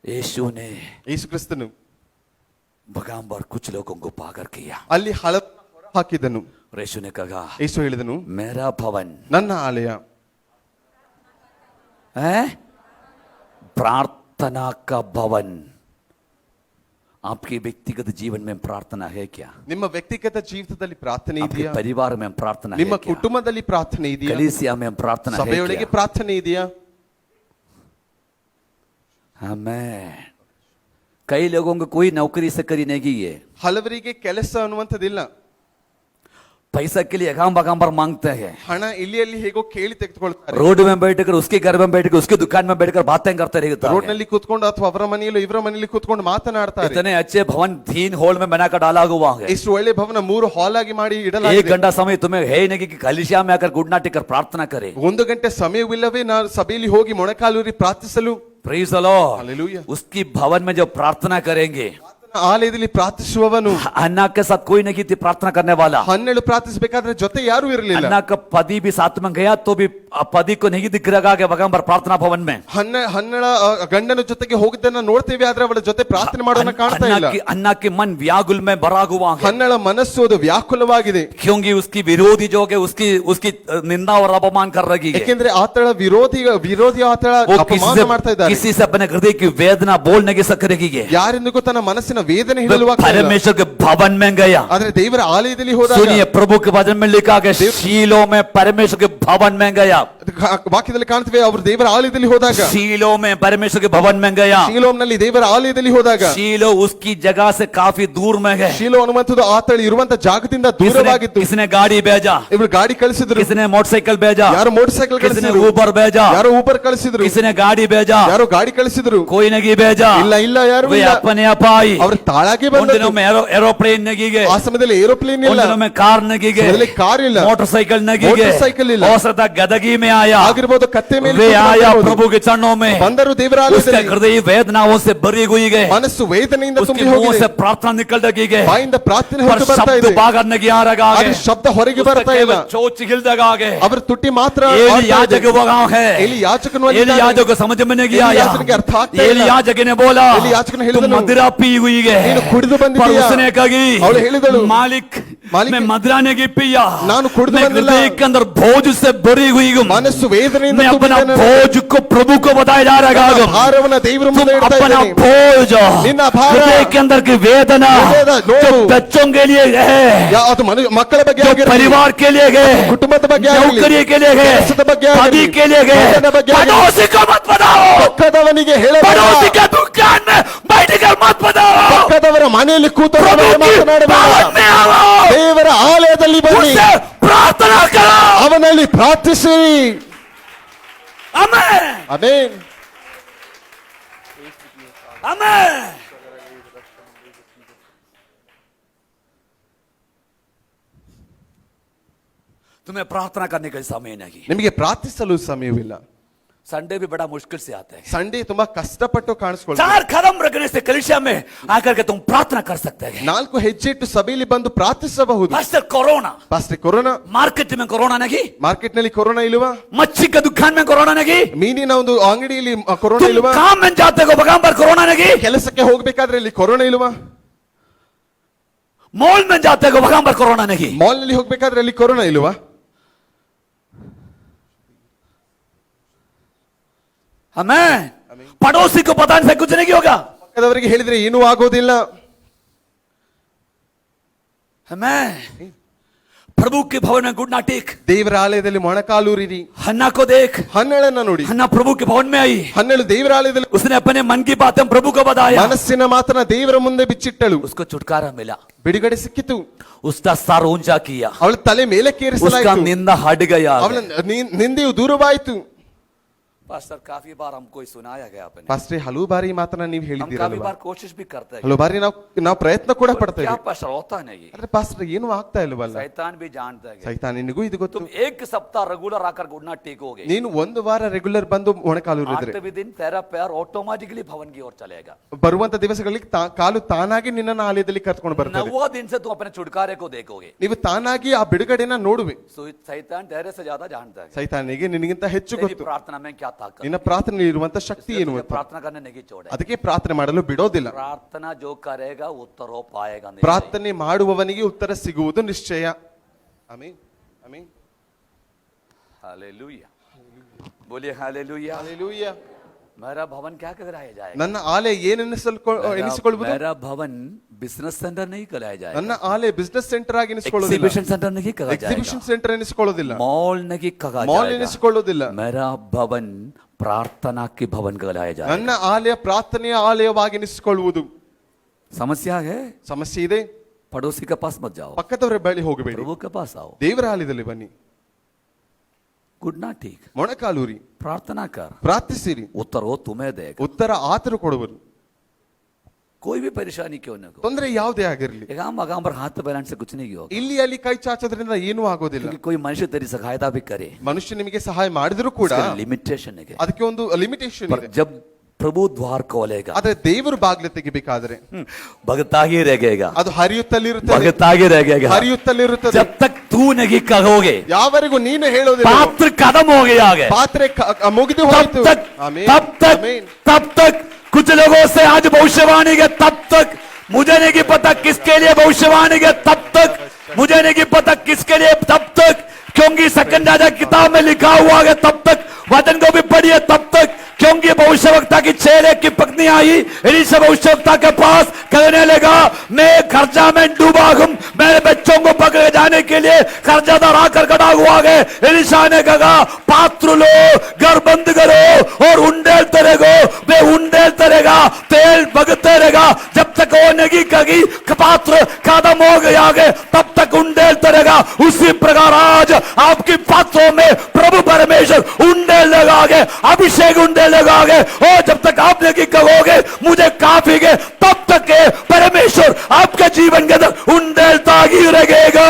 यीशु ने ಯೇಸು ಕ್ರಿಸ್ತನು भगवान पर कुछ लोगों को पाकर किया। ಅಲ್ಲಿ ಹಲವು ಹಾಕಿದನು. यीशु ने कहा, ಯೇಸು ಹೇಳಿದನು, मेरा भवन ನನ್ನ ಆಲಯ है प्रार्थना का भवन। आपके व्यक्तिगत जीवन में प्रार्थना है क्या? ನಿಮ್ಮ ವ್ಯಕ್ತಿಗತ ಜೀವಿತದಲ್ಲಿ ಪ್ರಾರ್ಥನೆ आपके ಇದೆಯಾ? परिवार में प्रार्थना है ನಿಮ್ಮ क्या? ಕುಟುಂಬದಲ್ಲಿ ಪ್ರಾರ್ಥನೆ ಇದೆಯಾ? कलीसिया में प्रार्थना है ಸಭೆಯೊಳಗೆ क्या? ಪ್ರಾರ್ಥನೆ ಇದೆಯಾ? आमेन। कई लोगों को कोई नौकरी से करी नहीं है, ಹಲವರಿಗೆ ಕೆಲಸ ಅನ್ನುವಂಥದ್ದಿಲ್ಲ. पैसा के लिए अगाम बगाम पर मांगते हैं, ಹಣ ಇಲ್ಲಿ ಅಲ್ಲಿ ಹೇಗೋ ಕೇಳಿ ತೆಗೆದುಕೊಳ್ತಾರೆ. रोड में बैठकर उसके घर में बैठकर उसके दुकान में बैठकर बातें करते रहते ರೋಡ್ हैं। ನಲ್ಲಿ ಕೂತ್ಕೊಂಡು ಅಥವಾ ಅವರ ಮನೆಯಲ್ಲೋ ಇವರ ಮನೆಯಲ್ಲಿ ಕೂತ್ಕೊಂಡು ಮಾತನಾಡ್ತಾರೆ. इतने अच्छे भवन 3 हॉल में बनाकर डाला हुआ है, ಇಷ್ಟು ಒಳ್ಳೆ ಭವನ 3 ಹಾಲ್ ಆಗಿ ಮಾಡಿ 1 ಇಡಲಾಗಿದೆ. घंटा समय तुम्हें है नहीं कि कलीसिया में आकर गुड नाइट कर प्रार्थना करे। 1 ಗಂಟೆ ಸಮಯವಿಲ್ಲವೇ ನಾನು ಸಭೆಯಲ್ಲಿ ಹೋಗಿ ಮೊಣಕಾಲೂರಿ ಪ್ರಾರ್ಥಿಸಲು? Praise the lord. Hallelujah। उसकी भवन में जो प्रार्थना करेंगे, ಆಲಯದಲ್ಲಿ ಪ್ರಾರ್ಥಿಸುವವನು, अन्ना के साथ कोई नहीं थी प्रार्थना करने वाला। 12 ಪ್ರಾರ್ಥಿಸಬೇಕಾದ್ರೆ ಜೊತೆ ಯಾರು ಇರಲಿಲ್ಲ. अन्ना का पति भी साथ में गया तो भी पति को नहीं दिख रहा कि वहां पर प्रार्थना भवन में। ಹನ್ನಳ ಗಂಡನ ಜೊತೆಗೆ ಹೋಗಿದ್ದನ್ನ ನೋಡ್ತೇವೆ, ಆದ್ರೆ ಅವಳ ಜೊತೆ ಪ್ರಾರ್ಥನೆ ಮಾಡೋಣ ಕಾಣ್ತಾ ಇಲ್ಲ. अन्ना की मन व्याकुल में भरा हुआ है, ಹನ್ನಳ ಮನಸ್ಸು ಅದು ವ್ಯಾಕುಲವಾಗಿದೆ. क्योंकि उसकी विरोधी जो है उसकी निंदा और अपमान कर रही है। ಯಾಕೆಂದ್ರೆ ಆತಳ ವಿರೋಧಿ ಆತಳ वो ಅಪಮಾನ ಮಾಡ್ತಾ ಇದ್ದಾರೆ. किसी से अपने हृदय की वेदना बोल नहीं सक रही है। ಯಾರಿಂದಗೂ ತನ್ನ ಮನಸ್ಸಿನ ವೇದನೆ ಹೇಳಲು परमेश्वर के भवन में गया। ಆದ್ರೆ ದೇವರ ಆಲಯದಲ್ಲಿ ಹೋದಾಗ सुनिए, प्रभु के वचन में लिखा है, शीलो में परमेश्वर के भवन में गया। ವಾಕ್ಯದಲ್ಲಿ ಕಾಣ್ತೇವೆ, ಅವರು ದೇವರ ಆಲಯದಲ್ಲಿ ಹೋದಾಗ, शीलो में परमेश्वर के भवन में गया, ಶೀಲೋಮ್ನಲ್ಲಿ ದೇವರ ಆಲಯದಲ್ಲಿ ಹೋದಾಗ, शीलो उसकी जगह से काफी दूर में गए, ಶೀಲೋ ಅನ್ನುವಂಥದ್ದು ಆತಳು ಇರುವಂತ ಜಾಗದಿಂದ ದೂರವಾಗಿತ್ತು. किसने गाड़ी भेजा, ಇವರು ಗಾಡಿ ಕಳಿಸಿದ್ರು, किसने मोटरसाइकिल भेजा, ಯಾರು ಮೋಟರ್ ಸೈಕಲ್ किसने ಕಳಿಸಿದ್ರು, ऊबर भेजा, ಯಾರು ಊಬರ್ ಕಳಿಸಿದ್ರು, किसने गाड़ी भेजा, ಯಾರು ಗಾಡಿ ಕಳಿಸಿದ್ರು, कोई नहीं भेजा, ಇಲ್ಲ ಇಲ್ಲ ಯಾರು वे ಇಲ್ಲ. अपने आप आई। ಅವ್ರ ತಾಳಾಗಿ उन ಬಂದದ್ದು. दिनों में एरोप्लेन नहीं गए, ಆ ಸಮಯದಲ್ಲಿ ಏರೋಪ್ಲೇನ್ उन ಇಲ್ಲ, दिनों में कार नहीं गए, ಸಮಯದಲ್ಲಿ ಕಾರ್ ಇಲ್ಲ, मोटरसाइकिल नहीं गए, मोटरसाइकिल ಇಲ್ಲ. हो सकता गदगी में आया, ಆಗಿರ್ಬೋದು ಕತ್ತೆ ಮೇಲೆ वे ಕೂತ್ಕೊಂಡು आया ಬಂದಿರ್ಬೋದು. प्रभु के चरणों में, ಬಂದರು ದೇವರ उसका ಆಲಯದಲ್ಲಿ, हृदय वेदनाओं से भरी हुई गए, ಮನಸ್ಸು ವೇದನೆಯಿಂದ उसके ತುಂಬಿ मुंह ಹೋಗಿದೆ, से प्रार्थना निकल लगी गए, ಬಾಯಿಂದ ಪ್ರಾರ್ಥನೆ पर ಹೊರಟು ಬರ್ತಾ शब्द ಇದೆ, बाहर नहीं आ रहा ಆದ್ರೆ ಶಬ್ದ ಹೊರಗೆ ಬರ್ತಾ ಇಲ್ಲ. चोच हिल लगा गए। ಅವರ ತುಟಿ ಮಾತ್ರ एली ಆಡ್ತಾ याजक ಇದೆ. वहां है, ಎಲಿ ಯಾಜಕನು एली ಅಲ್ಲಿದ್ದಾನೆ. याजक को समझ में नहीं एली आया, याजकನಿಗೆ ಅರ್ಥ ಆಗ್ತಾ एली ಇಲ್ಲ. याजक ने बोला एली याजकನು तुम ಹೇಳಿದನು, मदिरा पी हुई है, ನೀನು ಕುಡಿದು पर ಬಂದಿದ್ದೀಯಾ? उसने कही ಅವಳು ಹೇಳಿದಳು, मालिक मालिक, मैं मदिरा नहीं पिया, ನಾನು ಕುಡಿದು मैं ಬಂದಿಲ್ಲ, हृदय के अंदर बोझ से भरी हुई हूँ, ಮನಸ್ಸು ವೇದನೆಯಿಂದ मैं अपना ತುಂಬಿದ್ದೇನೆ. बोझ को प्रभु को बताया जा रहा ನನ್ನ है। ಭಾರವನ್ನ ದೇವರ तुम ಮುಂದೆ ಇಡ್ತಾ अपना ಇದ್ದೇನೆ. बोझ, ನಿನ್ನ ಭಾರ, हृदय के अंदर की वेदना ಹೃದಯದ ನೋವು, जो बच्चों के लिए है, ಅದು ಮಕ್ಕಳ ಬಗ್ಗೆ जो ಆಗಿರಲಿ, परिवार के लिए गए, ಕುಟುಂಬದ ಬಗ್ಗೆ ಆಗಿರಲಿ, नौकरी के लिए गए, ಕೆಲಸದ ಬಗ್ಗೆ पति ಆಗಿರಲಿ, के लिए गए, ಗಂಡನ ಬಗ್ಗೆ ಆಗಿರಲಿ, पड़ोसी को मत बताओ, ಪಕ್ಕದವನಿಗೆ ಹೇಳಬೇಡ, पड़ोसी के दुकान में बैठ कर मत बताओ, ಪಕ್ಕದವರ ಮನೆಯಲ್ಲಿ ಕೂತು प्रभु की ಮಾತನಾಡಬೇಡ. भवन में आओ, ದೇವರ ಆಲಯದಲ್ಲಿ ಬನ್ನಿ, उससे प्रार्थना करो। ಅವನಲ್ಲಿ ಪ್ರಾರ್ಥಿಸಿರಿ. आमेन, ಆಮೆನ್. आमेन। तुम्हें प्रार्थना करने का समय नहीं, ನಿಮಗೆ ಪ್ರಾರ್ಥಿಸಲು ಸಮಯವಿಲ್ಲ. संडे भी बड़ा मुश्किल से आता है, ಸಂಡೇ ತುಂಬಾ ಕಷ್ಟಪಟ್ಟು ಕಾಣಿಸ್ಕೊಳ್ತಾರೆ. 4 कदम रखने से कलीसिया में आकर के तुम प्रार्थना कर सकते हैं। 4 ಹೆಜ್ಜೆ ಇಟ್ಟು ಸಭೆಯಲ್ಲಿ ಬಂದು ಪ್ರಾರ್ಥಿಸಬಹುದು. Pastor corona, pastor corona, market में कोरोना नहीं, ಮಾರ್ಕೆಟ್ ನಲ್ಲಿ ಕೊರೋನಾ ಇಲ್ವಾ? मच्छी का दुकान में कोरोना नहीं, ಮೀನಿನ ಒಂದು ಅಂಗಡಿಯಲ್ಲಿ ಕೊರೋನಾ तुम ಇಲ್ವಾ? काम में जाते हो बगाम पर कोरोना नहीं, ಕೆಲಸಕ್ಕೆ ಹೋಗ್ಬೇಕಾದ್ರೆ ಇಲ್ಲಿ ಕೊರೋನಾ ಇಲ್ವಾ? मॉल में जाते हो बगाम पर कोरोना नहीं, ಮಾಲ್ ನಲ್ಲಿ ಹೋಗ್ಬೇಕಾದ್ರೆ ಅಲ್ಲಿ ಕೊರೋನಾ ಇಲ್ವಾ? हमें पड़ोसी को पता नहीं कुछ नहीं होगा, ಪಕ್ಕದವರಿಗೆ ಹೇಳಿದ್ರೆ ಏನೂ ಆಗೋದಿಲ್ಲ. हमें प्रभु के भवन में गुड नाटिक, ದೇವರ ಆಲಯದಲ್ಲಿ ಮೊಣಕಾಲೂರಿರಿ. हन्ना को देख, ಹನ್ನೆಳನ್ನ ನೋಡಿ, हन्ना प्रभु के भवन में आई, 12 ದೇವರ ಆಲಯದಲ್ಲಿ उसने अपने मन की बातें प्रभु को बताया, ಮನಸ್ಸಿನ ಮಾತನ್ನ ದೇವರ ಮುಂದೆ ಬಿಚ್ಚಿಟ್ಟಳು. उसको छुटकारा मिला, ಬಿಡುಗಡೆ ಸಿಕ್ಕಿತು. उसका सर ऊंचा किया, ಅವಳ ತಲೆ ಮೇಲೆ उसका ಕೇರಿಸಲಾಯಿತು. निंदा हट गया। ಅವಳ ನಿಂದೆಯು ದೂರವಾಯಿತು. पास्टर काफी बार हमको सुनाया गया आपने, ಪಾಸ್ಟ್ರೆ ಹಲವು ಬಾರಿ ಈ ಮಾತನ್ನ ನೀವು हम काफी ಹೇಳಿದ್ದೀರಲ್ವಾ? बार कोशिश भी करते हैं, ಹಲವು ಬಾರಿ ನಾವು ಪ್ರಯತ್ನ ಕೂಡ ಪಡ್ತೇವೆ. क्या पास्टर होता नहीं, ಆದ್ರೆ ಪಾಸ್ಟ್ರೆ ಏನು ಆಗ್ತಾ ಇಲ್ವಲ್ಲ? शैतान भी जानता है। ಸೈತಾನನಿಗೂ ಇದು ಗೊತ್ತು. तुम एक सप्ताह रेगुलर आकर गुडना टेकोगे, ನೀನು ಒಂದು ವಾರ ರೆಗ್ಯುಲರ್ ಬಂದು ಮೊಣಕಾಲೂರಿದ್ರೆ 8वें दिन तेरा पैर ऑटोमेटिकली भवन की ओर चलेगा, ಬರುವಂತ ದಿವಸಗಳಲ್ಲಿ ಕಾಲು ತಾನಾಗಿ ನಿನ್ನನ್ನು ಆಲಯದಲ್ಲಿ ಕರ್ಕೊಂಡು ಬರ್ತದೆ. 9वां दिन से तुम अपने छुटकारे को देखोगे। ನೀವು ತಾನಾಗಿ ಆ ಬಿಡುಗಡೆನ ನೋಡುವೆ. शैतान तेरे से ज्यादा जानता है ಸೈತಾನಿಗೆ ನಿನಗಿಂತ ಹೆಚ್ಚು तेरी ಗೊತ್ತು प्रार्थना में क्या ताकत ನಿನ್ನ है। ಪ್ರಾರ್ಥನೆಯಲ್ಲಿ ಇರುವಂತ ಶಕ್ತಿ ಏನು तुझे ಅಂತ. प्रार्थना करने नहीं छोड़े, ಅದಕ್ಕೆ ಪ್ರಾರ್ಥನೆ ಮಾಡಲು ಬಿಡೋದಿಲ್ಲ. प्रार्थना जो करेगा उत्तर हो पाएगा नहीं। ಪ್ರಾರ್ಥನೆ ಮಾಡುವವನಿಗೆ ಉತ್ತರ ಸಿಗುವುದು ನಿಶ್ಚಯ. ಆಮೆನ್, ಆಮೆನ್, हालेलुया, बोलिए हालेलुया। ಹಲ್ಲೆಲೂಯಾ. मेरा भवन क्या कहलाया जाएगा? ನನ್ನ ಆಲಯ ಎನಿಸಿಕೊಳ್ಳಬಹುದು? मेरा भवन बिजनेस सेंटर नहीं कहलाया जाएगा, ನನ್ನ ಆಲಯ ಬಿಸ್ನೆಸ್ ಸೆಂಟರ್ ಆಗಿ ಎನಿಸಿಕೊಳ್ಳೋದಿಲ್ಲ, एग्जीबिशन सेंटर नहीं कहा ಎಕ್ಸಿಬಿಷನ್ जाएगा, ಸೆಂಟರ್ ಎನಿಸಿಕೊಳ್ಳೋದಿಲ್ಲ, मॉल नहीं कहा ಮಾಲ್ जाएगा। ಎನಿಸಿಕೊಳ್ಳೋದಿಲ್ಲ. मेरा भवन प्रार्थना की भवन कहलाया जाएगा। ನನ್ನ ಆಲಯ ಪ್ರಾರ್ಥನೆಯ ಆಲಯವಾಗಿ ಎನಿಸಿಕೊಳ್ಳುವುದು. समस्या है, ಸಮಸ್ಯೆ ಇದೆ, पड़ोसी के पास मत जाओ, ಪಕ್ಕದವರ ಬಳಿ ಹೋಗಬೇಡಿ, प्रभु के पास आओ, ದೇವರ ಆಲಯದಲ್ಲಿ ಬನ್ನಿ, गुडना ठीक, ಮೊಣಕಾಲೂರಿ, प्रार्थना कर, ಪ್ರಾರ್ಥಿಸಿರಿ, उत्तर वो तुम्हें देगा। ಉತ್ತರ ಆತರು ಕೊಡುವರು. कोई भी परेशानी क्यों न हो, ತೊಂದರೆ ಯಾವುದೇ ಆಗಿರಲಿ, अगाम पर हाथ फैलाने से कुछ नहीं होगा, ಇಲ್ಲಿ ಅಲ್ಲಿ ಕೈ ಚಾಚೋದ್ರಿಂದ ಏನೂ ಆಗೋದಿಲ್ಲ. क्योंकि कोई मनुष्य तेरी सहायता भी करे, ಮನುಷ್ಯ ನಿಮಗೆ ಸಹಾಯ ಮಾಡಿದ್ರು ಕೂಡ लिमिटेशन है, ಅದಕ್ಕೆ ಒಂದು ಲಿಮಿಟೇಷನ್ पर ಇದೆ. जब प्रभु द्वार खोलेगा ಆದ್ರೆ ದೇವರು ಬಾಗಿಲು ತೆಗಿಬೇಕಾದ್ರೆ भगता ही रहेगा, ಅದು ಹರಿಯುತ್ತಲಿರುತ್ತದೆ, भगता ही रहेगा, ಹರಿಯುತ್ತಲಿರುತ್ತದೆ. जब तक तू नहीं कहोगे, ಯಾವರೆಗೂ ನೀನು ಹೇಳೋದಿಲ್ಲ, पात्र कदम हो गया आगे, ಪಾತ್ರೆ ಮುಗಿದು तब ಹೋಯಿತು. तक ಆಮೆನ್, ಆಮೆನ್. तब तक कुछ लोगों से आज भविष्यवाणी के, तब तक मुझे नहीं पता किसके लिए भविष्यवाणी के, तब तक मुझे नहीं पता किसके लिए, तब तक, क्योंकि सेकंड राजा किताब में लिखा हुआ है, तब तक वचन को भी पढ़िए, तब तक, क्योंकि भविष्यवक्ता की चेहरे की पत्नी आई एलीशा भविष्यवक्ता के पास कहने लगा, मैं खर्चा में डूबा हूं, मेरे बच्चों को पकड़े जाने के लिए कर्जदार आकर खड़ा हुआ है। एलिशा ने कहा पात्र लो, घर बंद करो और उंडेलते रहो। वे उंडेलते रहेगा, तेल बगते रहेगा जब तक वो नहीं कही पात्र खत्म हो गया है, तब तक उंडेलते रहेगा। उसी प्रकार आज आपकी पात्रों में प्रभु परमेश्वर उंडेल लगाओगे, अभिषेक उंडेल लगाओगे। और जब तक आप नहीं कहोगे मुझे काफी है, तब तक के परमेश्वर आपके जीवन के अंदर उंडेलता ही रहेगा।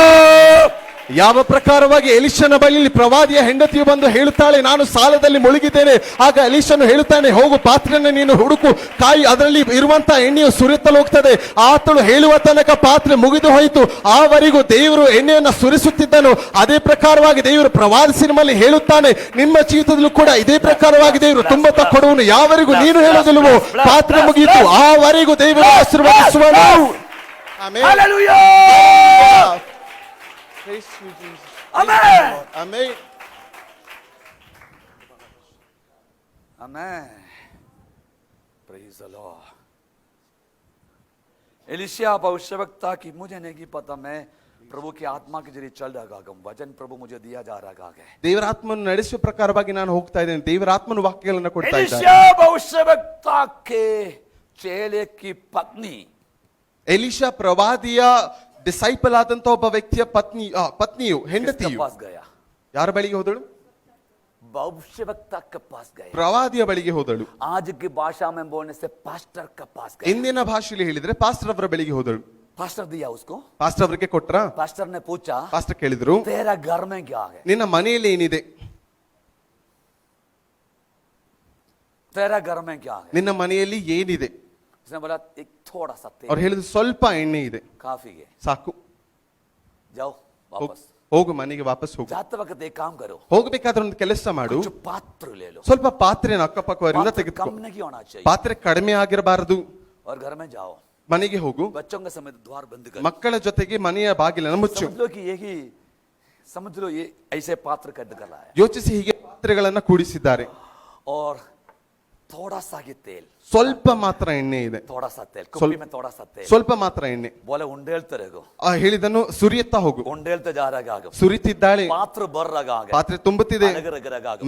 ಯಾವ ಪ್ರಕಾರವಾಗಿ ಎಲಿಷನ ಬಳಿಯಲ್ಲಿ ಪ್ರವಾದಿಯ ಹೆಂಡತಿಯು ಬಂದು ಹೇಳುತ್ತಾಳೆ, ನಾನು ಸಾಲದಲ್ಲಿ ಮುಳುಗಿದ್ದೇನೆ. ಆಗ ಎಲಿಷನು ಹೇಳುತ್ತಾನೆ, ಹೋಗು ಪಾತ್ರೆಯನ್ನು ನೀನು ಹುಡುಕು, ಕಾಯಿ ಅದರಲ್ಲಿ ಇರುವಂತಹ ಎಣ್ಣೆಯು ಸುರಿತಲು ಹೋಗ್ತದೆ. ಆತಳು ಹೇಳುವ ತನಕ ಪಾತ್ರೆ ಮುಗಿದು ಹೋಯಿತು. ಆವರೆಗೂ ದೇವರು ಎಣ್ಣೆಯನ್ನು ಸುರಿಸುತ್ತಿದ್ದನು. ಅದೇ ಪ್ರಕಾರವಾಗಿ ದೇವರು ಪ್ರವಾದಿಸಿನ ಮೇಲೆ ಹೇಳುತ್ತಾನೆ, ನಿಮ್ಮ ಜೀವಿತದಲ್ಲೂ ಕೂಡ ಇದೇ ಪ್ರಕಾರವಾಗಿ ದೇವರು ತುಂಬುತ್ತಾ ಕೊಡುವನು. ಯಾವರೆಗೂ ನೀನು ಹೇಳೋದಿಲ್ವೋ ಪಾತ್ರೆ ಮುಗಿಯಿತು, ಆವರೆಗೂ ದೇವರು ಆಶೀರ್ವದಿಸುವನು. Amen. Hallelujah. Praise you, Jesus. Amen. Amen. Amen. Praise the Lord. Elisha भविष्यवक्ता की मुझे नहीं पता, मैं प्रभु की आत्मा के जरिए चल रहा हूं, वचन प्रभु मुझे दिया जा रहा है। ದೇವರ ಆತ್ಮನು ನಡೆಸುವ ಪ್ರಕಾರವಾಗಿ ನಾನು ಹೋಗ್ತಾ ಇದ್ದೇನೆ. ದೇವರ ಆತ್ಮನು ವಾಕ್ಯಗಳನ್ನು ಕೊಡ್ತಾ ಇದ್ದಾನೆ. एलिशा भविष्यवक्ता के चेले की पत्नी, ಎಲಿಷಾ ಪ್ರವಾದಿಯ ಡಿಸೈಪಲ್ ಆದಂತ ಒಬ್ಬ ವ್ಯಕ್ತಿಯ ಪತ್ನಿಯು ಹೆಂಡತಿಯು पास गया, ಯಾರ ಬಳಿಗೆ ಹೋದಳು? भविष्यवक्ता के पास गया। ಪ್ರವಾದಿಯ ಬಳಿಗೆ ಹೋದಳು. आज की भाषा में बोलने से पास्टर के पास गया। ಇಂದಿನ ಭಾಷೆಯಲ್ಲಿ ಹೇಳಿದ್ರೆ ಪಾಸ್ಟರ್ ಅವರ ಬಳಿಗೆ ಹೋದಳು. पास्टर दिया उसको, ಪಾಸ್ಟರ್ ಅವರಿಗೆ ಕೊಟ್ರ? पास्टर ने पूछा ಪಾಸ್ಟರ್ ಕೇಳಿದ್ರು, तेरा घर में क्या है, ನಿನ್ನ ಮನೆಯಲ್ಲಿ ಏನಿದೆ? तेरा घर में क्या है? ನಿನ್ನ ಮನೆಯಲ್ಲಿ ಏನಿದೆ? उसने बोला एक थोड़ा सा तेल, ಅವ್ರು ಹೇಳಿದ್ರು ಸ್ವಲ್ಪ ಎಣ್ಣೆ ಇದೆ, काफी है, ಸಾಕು, जाओ वापस। ಹೋಗು ಮನೆಗೆ ವಾಪಸ್ ಹೋಗು. जाते वक्त एक काम करो, ಹೋಗಬೇಕಾದ್ರೆ ಒಂದು ಕೆಲಸ ಮಾಡು, कुछ पात्र ले लो, ಸ್ವಲ್ಪ ಪಾತ್ರೆನ ಅಕ್ಕಪಕ್ಕವರಿಂದ पात्र ತೆಗೆದುಕೋ. कम नहीं होना चाहिए, ಪಾತ್ರೆ ಕಡಿಮೆ ಆಗಿರಬಾರದು. और घर में जाओ, ಮನೆಗೆ ಹೋಗು, बच्चों के समेत द्वार बंद कर, ಮಕ್ಕಳ ಜೊತೆಗೆ ಮನೆಯ ಬಾಗಿಲನ್ನು ಮುಚ್ಚು. समझ लो कि यही, समझ लो ये ऐसे पात्र कद कर रहा है। ಯೋಚಿಸಿ, ಹೀಗೆ ಪಾತ್ರೆಗಳನ್ನ ಕೂಡಿಸಿದ್ದಾರೆ. और थोड़ा सा ही तेल, ಸ್ವಲ್ಪ ಮಾತ್ರ ಎಣ್ಣೆ ಇದೆ, थोड़ा सा तेल, कुप्पी में थोड़ा सा तेल, ಸ್ವಲ್ಪ ಮಾತ್ರ ಎಣ್ಣೆ. बोले उंडेलते रहो, ಹೇಳಿದನು, ಸುರಿಯುತ್ತಾ ಹೋಗು. उंडेलते जा रहा है, ಸುರಿತಿದ್ದಾಳೆ, पात्र भर रहा है, ಪಾತ್ರೆ ತುಂಬುತ್ತಿದೆ.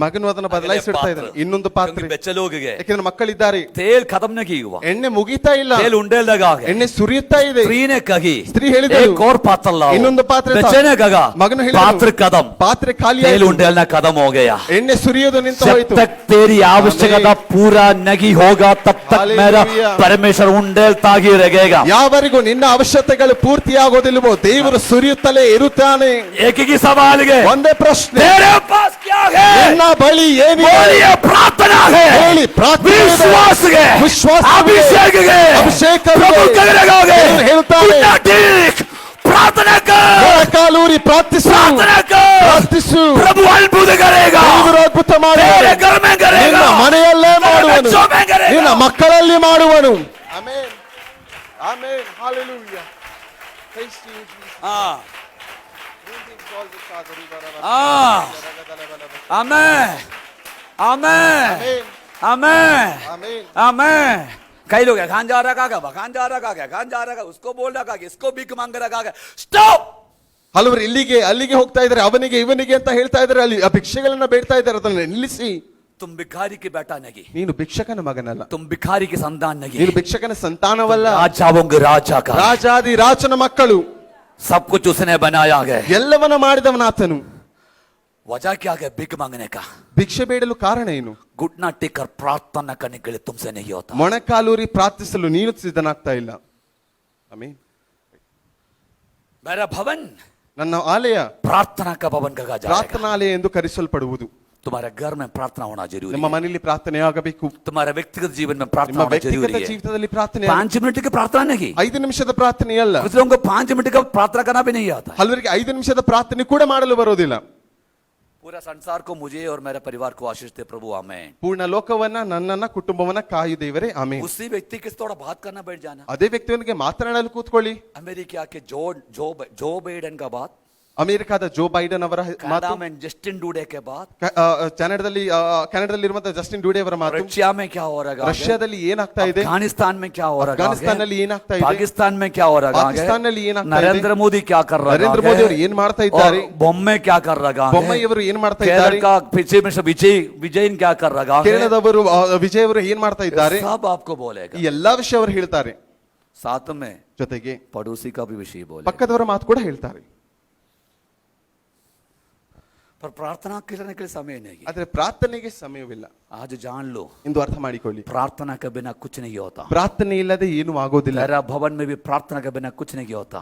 ಮಗನು ಅದನ್ನು ಬದಲಾಯಿಸಿಡ್ತಾ ಇದ್ದಾನೆ. ಇನ್ನೊಂದು ಪಾತ್ರೆ, बच्चे लोग गए, ಯಾಕಂದ್ರೆ ಮಕ್ಕಳಿದ್ದಾರೆ. तेल खत्म नहीं हुआ, ಎಣ್ಣೆ ಮುಗಿತಾ ಇಲ್ಲ, तेल उंडेल लगा है। ಎಣ್ಣೆ ಸುರಿಯುತ್ತಾ ಇದೆ. स्त्री ने कही, ಸ್ತ್ರೀ ಹೇಳಿದಳು, एक और पात्र लाओ, ಇನ್ನೊಂದು ಪಾತ್ರೆ ತಾ. बच्चे ने कहा, ಮಗನು ಹೇಳಿದನು, पात्र खत्म, ಪಾತ್ರೆ ಖಾಲಿ तेल ಆಯಿತು, उंडेलना खत्म हो गया। ಎಣ್ಣೆ ಸುರಿಯೋದು ನಿಂತು जब ಹೋಯಿತು. तक तेरी आवश्यकता पूरा नहीं होगा तब तक मेरा Hallelujah. परमेश्वर उंडेलता ही रहेगा। ಯಾವರೆಗೂ ನಿನ್ನ ಅವಶ್ಯಕತೆಗಳು ಪೂರ್ತಿಯಾಗೋದಿಲ್ವೋ ದೇವರು ಸುರಿಯುತ್ತಲೇ ಇರುತ್ತಾನೆ. एक ही सवाल है, ಒಂದೇ ಪ್ರಶ್ನೆ, तेरे पास क्या है? ನಿನ್ನ ಬಳಿ ಏನಿದೆ? बोलिए प्रार्थना है, ಹೇಳಿ, ಪ್ರಾರ್ಥನೆ ಇದೆ, विश्वास है, ವಿಶ್ವಾಸ ಇದೆ, अभिषेक है, ಅಭಿಷೇಕವಿದೆ. प्रभु करेगा, ದೇವರು ಹೇಳ್ತಾನೆ, प्रार्थना कर, ಮೊಣಕಾಲೂರಿ ಪ್ರಾರ್ಥಿಸು, प्रार्थना कर, ಪ್ರಾರ್ಥಿಸು, प्रभु अद्भुत करेगा, ದೇವರು ಅದ್ಭುತ ಮಾಡುವನು. तेरे घर में ನಿನ್ನ करेगा, ಮನೆಯಲ್ಲೇ ಮಾಡುವನು, बच्चों में करेगा, ನಿನ್ನ ಮಕ್ಕಳಲ್ಲಿ ಮಾಡುವನು. Amen, amen, hallelujah. Praise you, Jesus. हाँ आमेन आमेन आमेन ಆಮೆನ್. आमेन। कई लोग खान जा रहा का, खान जा रहा का, खान जा रहा का, उसको बोल रहा का, इसको भीख मांग रहा का। स्टॉप। ಹಲವರು ಇಲ್ಲಿಗೆ ಅಲ್ಲಿಗೆ ಹೋಗ್ತಾ ಇದ್ದಾರೆ, ಅವನಿಗೆ ಇವನಿಗೆ ಅಂತ ಹೇಳ್ತಾ ಇದ್ದಾರೆ, ಅಲ್ಲಿ ಆ ಭಿಕ್ಷೆಗಳನ್ನ ಬೇಡ್ತಾ ಇದ್ದಾರೆ. ಅದನ್ನ ನಿಲ್ಲಿಸಿ, तुम भिखारी की बेटा नहीं, ನೀನು ಭಿಕ್ಷಕನ ಮಗನಲ್ಲ, तुम भिखारी की संतान नहीं, ನೀನು ಭಿಕ್ಷಕನ ಸಂತಾನವಲ್ಲ, राजाओं के राजा का, ರಾಜಾದಿ ರಾಜನ ಮಕ್ಕಳು. सब कुछ उसने बनाया है। ಎಲ್ಲವನ್ನ ಮಾಡಿದವನಾತನು. वजह क्या है भीख मांगने का? ಭಿಕ್ಷೆ ಬೇಡಲು ಕಾರಣ ಏನು? घुटना टेक कर प्रार्थना करने के लिए तुमसे नहीं होता। ಮೊಣಕಾಲೂರಿ ಪ್ರಾರ್ಥಿಸಲು ನೀನು ಸಿದ್ಧನಾಗ್ತಾ ಇಲ್ಲ. ಆಮೆನ್. मेरा भवन ನನ್ನ ಆಲಯ प्रार्थना का भवन कहा जाएगा। ಪ್ರಾರ್ಥನಾಲಯ ಎಂದು ಕರೆಸಲ್ಪಡುವುದು. तुम्हारे घर में प्रार्थना होना जरूरी ನಮ್ಮ है, ಮನೆಯಲ್ಲಿ ಪ್ರಾರ್ಥನೆ ಆಗಬೇಕು. तुम्हारे व्यक्तिगत जीवन में प्रार्थना ನಿಮ್ಮ होना जरूरी ವ್ಯಕ್ತಿಗತ है। ಜೀವಿತದಲ್ಲಿ ಪ್ರಾರ್ಥನೆ, 5 मिनट की प्रार्थना नहीं, 5 ನಿಮಿಷದ ಪ್ರಾರ್ಥನೆ ಅಲ್ಲ. कुछ लोगों को 5 मिनट का प्रार्थना करना भी नहीं आता है। ಹಲವರಿಗೆ 5 ನಿಮಿಷದ ಪ್ರಾರ್ಥನೆ ಕೂಡ ಮಾಡಲು ಬರೋದಿಲ್ಲ. पूरा संसार को, मुझे और मेरे परिवार को आशीष दे प्रभु, आमेन। ಪೂರ್ಣ ಲೋಕವನ್ನ, ನನ್ನನ್ನ, ಕುಟುಂಬವನ್ನ ಕಾಯು ದೇವರೇ, ಆಮೆನ್. उसी व्यक्ति के थोड़ा बात करना बैठ जाना। ಅದೇ ವ್ಯಕ್ತಿಯೊಂದಿಗೆ ಮಾತನಾಡಲು ಕೂತ್ಕೊಳ್ಳಿ. अमेरिका के जो बाइडेन का बात, ಅಮೆರಿಕಾದ ಜೋ ಬೈಡನ್ ಅವರ ಮಾತು, कनाडा में जस्टिन डूडे के बाद ಕೆನಡಾದಲ್ಲಿ ಇರುವಂತಹ ಜಸ್ಟಿನ್ ಡೂಡೆ ಅವರ ಮಾತು, रशिया में क्या हो रहा है, ರಷ್ಯಾದಲ್ಲಿ ಏನಾಗ್ತಾ ಇದೆ, अफगानिस्तान में क्या हो रहा है, ಅಫ್ಘಾನಿಸ್ತಾನಲ್ಲಿ ಏನಾಗ್ತಾ ಇದೆ, पाकिस्तान में क्या हो रहा है, ಪಾಕಿಸ್ತಾನಲ್ಲಿ ಏನಾಗ್ತಾ ಇದೆ, नरेंद्र मोदी क्या कर रहा है, ನರೇಂದ್ರ ಮೋದಿ ಅವರು ಏನ್ ಮಾಡ್ತಾ ಇದ್ದಾರೆ, बॉम्बे क्या कर रहा है, ಬೊಮ್ಮಾಯಿಯವರು ಏನ್ ಮಾಡ್ತಾ केरल ಇದ್ದಾರೆ, का पीछे में विजयन क्या कर रहा है, ಕೇರಳದವರು ವಿಜಯ್ ಅವರು ಏನ್ ಮಾಡ್ತಾ ಇದ್ದಾರೆ, सब आपको बोलेगा। ಈ ಎಲ್ಲಾ ವಿಷಯ ಅವರು ಹೇಳ್ತಾರೆ, साथ में ಜೊತೆಗೆ पड़ोसी का भी विषय बोले, ಪಕ್ಕದವರ ಮಾತು ಕೂಡ ಹೇಳ್ತಾರೆ. पर प्रार्थना करने के लिए समय नहीं है। ಆದ್ರೆ ಪ್ರಾರ್ಥನೆಗೆ ಸಮಯವಿಲ್ಲ. आज जान लो, ಇಂದು ಅರ್ಥ ಮಾಡಿಕೊಳ್ಳಿ, प्रार्थना के बिना कुछ नहीं होता। ಪ್ರಾರ್ಥನೆ ಇಲ್ಲದೆ ಏನು ಆಗೋದಿಲ್ಲ. तेरा भवन में भी प्रार्थना के बिना कुछ नहीं होता।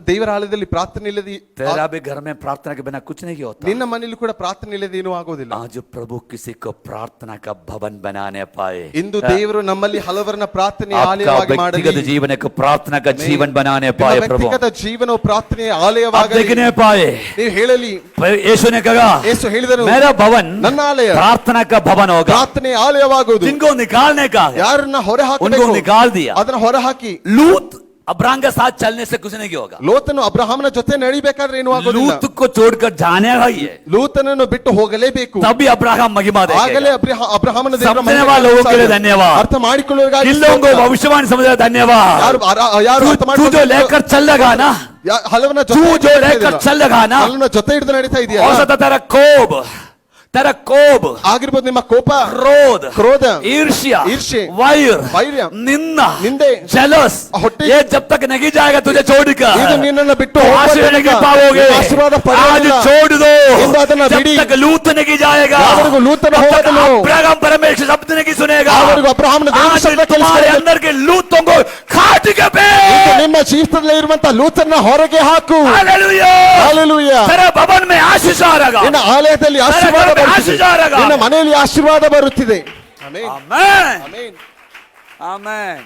ದೇವರ ಆಲಯದಲ್ಲಿ ಪ್ರಾರ್ಥನೆ ಇಲ್ಲದೆ, तेरा भी घर में प्रार्थना के बिना कुछ नहीं होता। ನಿನ್ನ ಮನೆಯಲ್ಲಿ ಕೂಡ ಪ್ರಾರ್ಥನೆ ಇಲ್ಲದೆ ಏನು ಆಗೋದಿಲ್ಲ. आज प्रभु किसी को प्रार्थना का भवन बनाने पाए। ಇಂದು ದೇವರು ನಮ್ಮಲ್ಲಿ ಹಲವರನ್ನ ಪ್ರಾರ್ಥನೆ आपका ಆಲಯವಾಗಿ ಮಾಡಲಿ. व्यक्तिगत जीवन को प्रार्थना का जीवन बनाने पाए प्रभु। ವ್ಯಕ್ತಿಗತ ಜೀವನವು ಪ್ರಾರ್ಥನೆಯ आप ಆಲಯವಾಗಲಿ. देखने पाए। ನೀವು ಹೇಳಲಿ, यीशु ने कहा, ಯೇಸು ಹೇಳಿದರು, मेरा भवन ನನ್ನ ಆಲಯ प्रार्थना का भवन होगा। ಪ್ರಾರ್ಥನೆ ಆಲಯವಾಗುವುದು. जिनको निकालने का है, ಯಾರನ್ನ ಹೊರ उनको ಹಾಕಬೇಕು, निकाल दिया। ಅದನ್ನ ಹೊರ ಹಾಕಿ. लूत अब्राहम के साथ चलने से कुछ नहीं होगा। ಲೋತನು ಅಬ್ರಹಾಮನ ಜೊತೆ ನಡಿಬೇಕಾದ್ರೆ ಏನು ಆಗೋದಿಲ್ಲ. लूत को छोड़कर जाने का ही है, ಲೂತನನ್ನು ಬಿಟ್ಟು ಹೋಗಲೇಬೇಕು. तभी अब्राहम महिमा ಆಗಲೇ देखेगा। ಅಬ್ರಹಾಮನ ದೇವರ समझने वाले लोगों के लिए धन्यवाद। ಅರ್ಥ ಮಾಡಿಕೊಳ್ಳುವವರಿಗಾಗಿ इन लोगों को भविष्यवाणी समझ धन्यवाद। ಯಾರು ಅರ್ಥ तू जो ಮಾಡಿಕೊಳ್ಳುವ लेकर चल लगा ना, ಹಲವನ तू जो लेकर चल लगा ना, ಹಲವನ ಜೊತೆ ಹಿಡಿದು ನಡೀತಾ ಇದೆಯಾ, औसत तेरा कोप, तेरा कोप, ಆಗಿರ್ಬೋದು ನಿಮ್ಮ ಕೋಪ, क्रोध, ಕ್ರೋಧ, ईर्ष्या, ईर्ष्या, वैर, वैर, निंदा, निंदे, जेलस, ಹೊಟ್ಟೆ, ये जब तक नहीं जाएगा तुझे छोड़कर, ಇದು ನಿನ್ನನ್ನು ಬಿಟ್ಟು तो आशीर्वाद नहीं पाओगे। ಆಶೀರ್ವಾದ आज ಪಡೆಯೋದಿಲ್ಲ. छोड़ दो, ಇಂದು ಅದನ್ನ जब ಬಿಡಿ. तक लूत नहीं जाएगा, ಯಾವರೆಗೂ ಲೂತನ ಹೋಗೋದಿಲ್ಲ, अब्राहम परमेश्वर शब्द नहीं सुनेगा। ಯಾವರೆಗೂ ಅಬ್ರಹಾಮನ ದೇವರ आज ಶಬ್ದ तुम्हारे ಕೇಳಿಸಬೇಕು. अंदर के लूतों को काट के पे, ಇಂದು ನಿಮ್ಮ ಜೀವಿತದಲ್ಲಿ ಇರುವಂತ ಲೂತನ್ನ ಹೊರಗೆ ಹಾಕು. हालेलुया। ಹಾಲೆಲೂಯಾ. तेरे भवन में आशीष आ रहा, ನಿನ್ನ ಆಲಯದಲ್ಲಿ ಆಶೀರ್ವಾದ तेरे घर में ಬರುತ್ತಿದೆ. आशीष आ रहा। ನಿನ್ನ ಮನೆಯಲ್ಲಿ ಆಶೀರ್ವಾದ ಬರುತ್ತಿದೆ. ಆಮೆನ್. आमेन, ಆಮೆನ್. आमेन।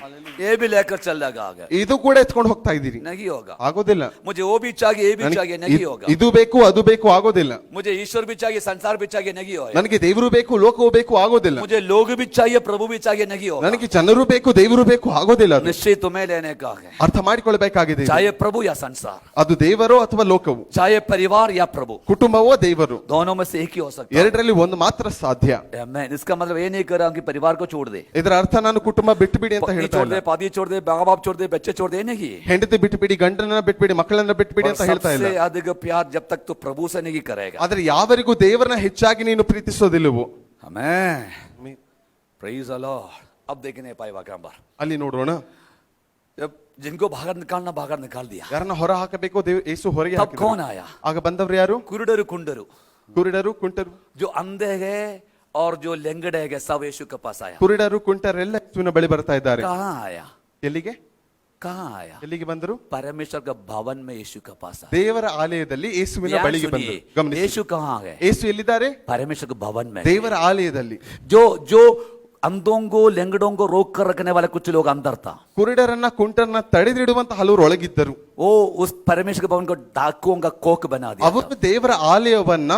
ये भी लेकर चल लगा आगे, ಇದು ಕೂಡ ಎತ್ಕೊಂಡು ಹೋಗ್ತಾ ಇದ್ದೀರಿ, नहीं होगा। ಆಗೋದಿಲ್ಲ. मुझे वो भी चाहिए, ये भी चाहिए, नहीं होगा। ಇದು ಬೇಕು ಅದು ಬೇಕು, ಆಗೋದಿಲ್ಲ. मुझे ईश्वर भी चाहिए, संसार भी चाहिए, नहीं होगा। ನನಗೆ ದೇವರು ಬೇಕು ಲೋಕವು ಬೇಕು, ಆಗೋದಿಲ್ಲ. मुझे लोग भी चाहिए, प्रभु भी चाहिए, नहीं होगा। ನನಗೆ ಜನರು ಬೇಕು ದೇವರು ಬೇಕು, ಆಗೋದಿಲ್ಲ. ಅದು निश्चय तुम्हें लेने का है, ಅರ್ಥ ಮಾಡಿಕೊಳ್ಳಬೇಕಾಗಿದೆ. चाहे प्रभु या संसार, ಅದು ದೇವರೋ ಅಥವಾ ಲೋಕವು, चाहे परिवार या प्रभु, ಕುಟುಂಬವೋ ದೇವರು, दोनों में से एक ही हो सकता ಎರಡರಲ್ಲಿ ಒಂದು ಮಾತ್ರ ಸಾಧ್ಯ. है। मैं इसका मतलब ये नहीं कर रहा कि परिवार को छोड़ दे, ಇದರ ಅರ್ಥ ನಾನು ಕುಟುಂಬ ಬಿಟ್ಟು ಬಿಡಿ ಅಂತ पत्नी ಹೇಳ್ತಾ छोड़ ಇಲ್ಲ. दे, पादी छोड़ दे, माँ बाप छोड़ दे, बच्चे छोड़ दे, नहीं। ಹೆಂಡತಿ ಬಿಟ್ಟು ಬಿಡಿ, ಗಂಡನ ಬಿಟ್ಬಿಡಿ, ಮಕ್ಕಳನ್ನ ಬಿಟ್ಬಿಡಿ और ಅಂತ ಹೇಳ್ತಾ ಇಲ್ಲ. सबसे अधिक प्यार जब तक तो प्रभु से नहीं करेगा। ಆದ್ರೆ ಯಾವರಿಗೂ ದೇವರನ್ನ ಹೆಚ್ಚಾಗಿ ನೀನು ಪ್ರೀತಿಸೋದಿಲ್ಲವೋ. हमें प्रेज द लॉर्ड। अब देखने पाए वाकंबर, ಅಲ್ಲಿ ನೋಡೋಣ, जब जिनको बाहर निकालना बाहर निकाल दिया, ಯಾರನ್ನ ಹೊರ ಹಾಕಬೇಕು ಯೇಸು ಹೊರಗೆ तब ಹಾಕಿದ್ರು. कौन आया? ಆಗ ಬಂದವರು ಯಾರು? कुरुडरू कुंडरू, ಕುರುಡರು ಕುಂಟರು, जो अंधे गए और जो लेंगड़े गए, सब यीशु के पास आया। ಕುರುಡರು ಕುಂಟರೆಲ್ಲ ಯೇಸುವಿನ ಬಳಿ ಬರ್ತಾ ಇದ್ದಾರೆ. कहाँ आया? ಎಲ್ಲಿಗೆ कहाँ आया? ಎಲ್ಲಿಗೆ ಬಂದರು? परमेश्वर का भवन में यीशु के पास आया। ದೇವರ ಆಲಯದಲ್ಲಿ ಯೇಸುವಿನ ध्यान ಬಳಿಗೆ सुनिए, ಬಂದರು. ಗಮನಿಸಿ, यीशु कहाँ गए? ಯೇಸು ಎಲ್ಲಿದ್ದಾರೆ? परमेश्वर के भवन में। ದೇವರ ಆಲಯದಲ್ಲಿ. जो जो अंधों को लेंगड़ों को रोक कर रखने वाले कुछ लोग अंदर था, ಕುರುಡರನ್ನ ಕುಂಟರನ್ನ ತಡೆದಿಡುವಂತ ಹಲವರು ಒಳಗಿದ್ದರು. वो उस परमेश्वर के भवन को डाकुओं का कोक बना दिया। ಅವರು ದೇವರ ಆಲಯವನ್ನ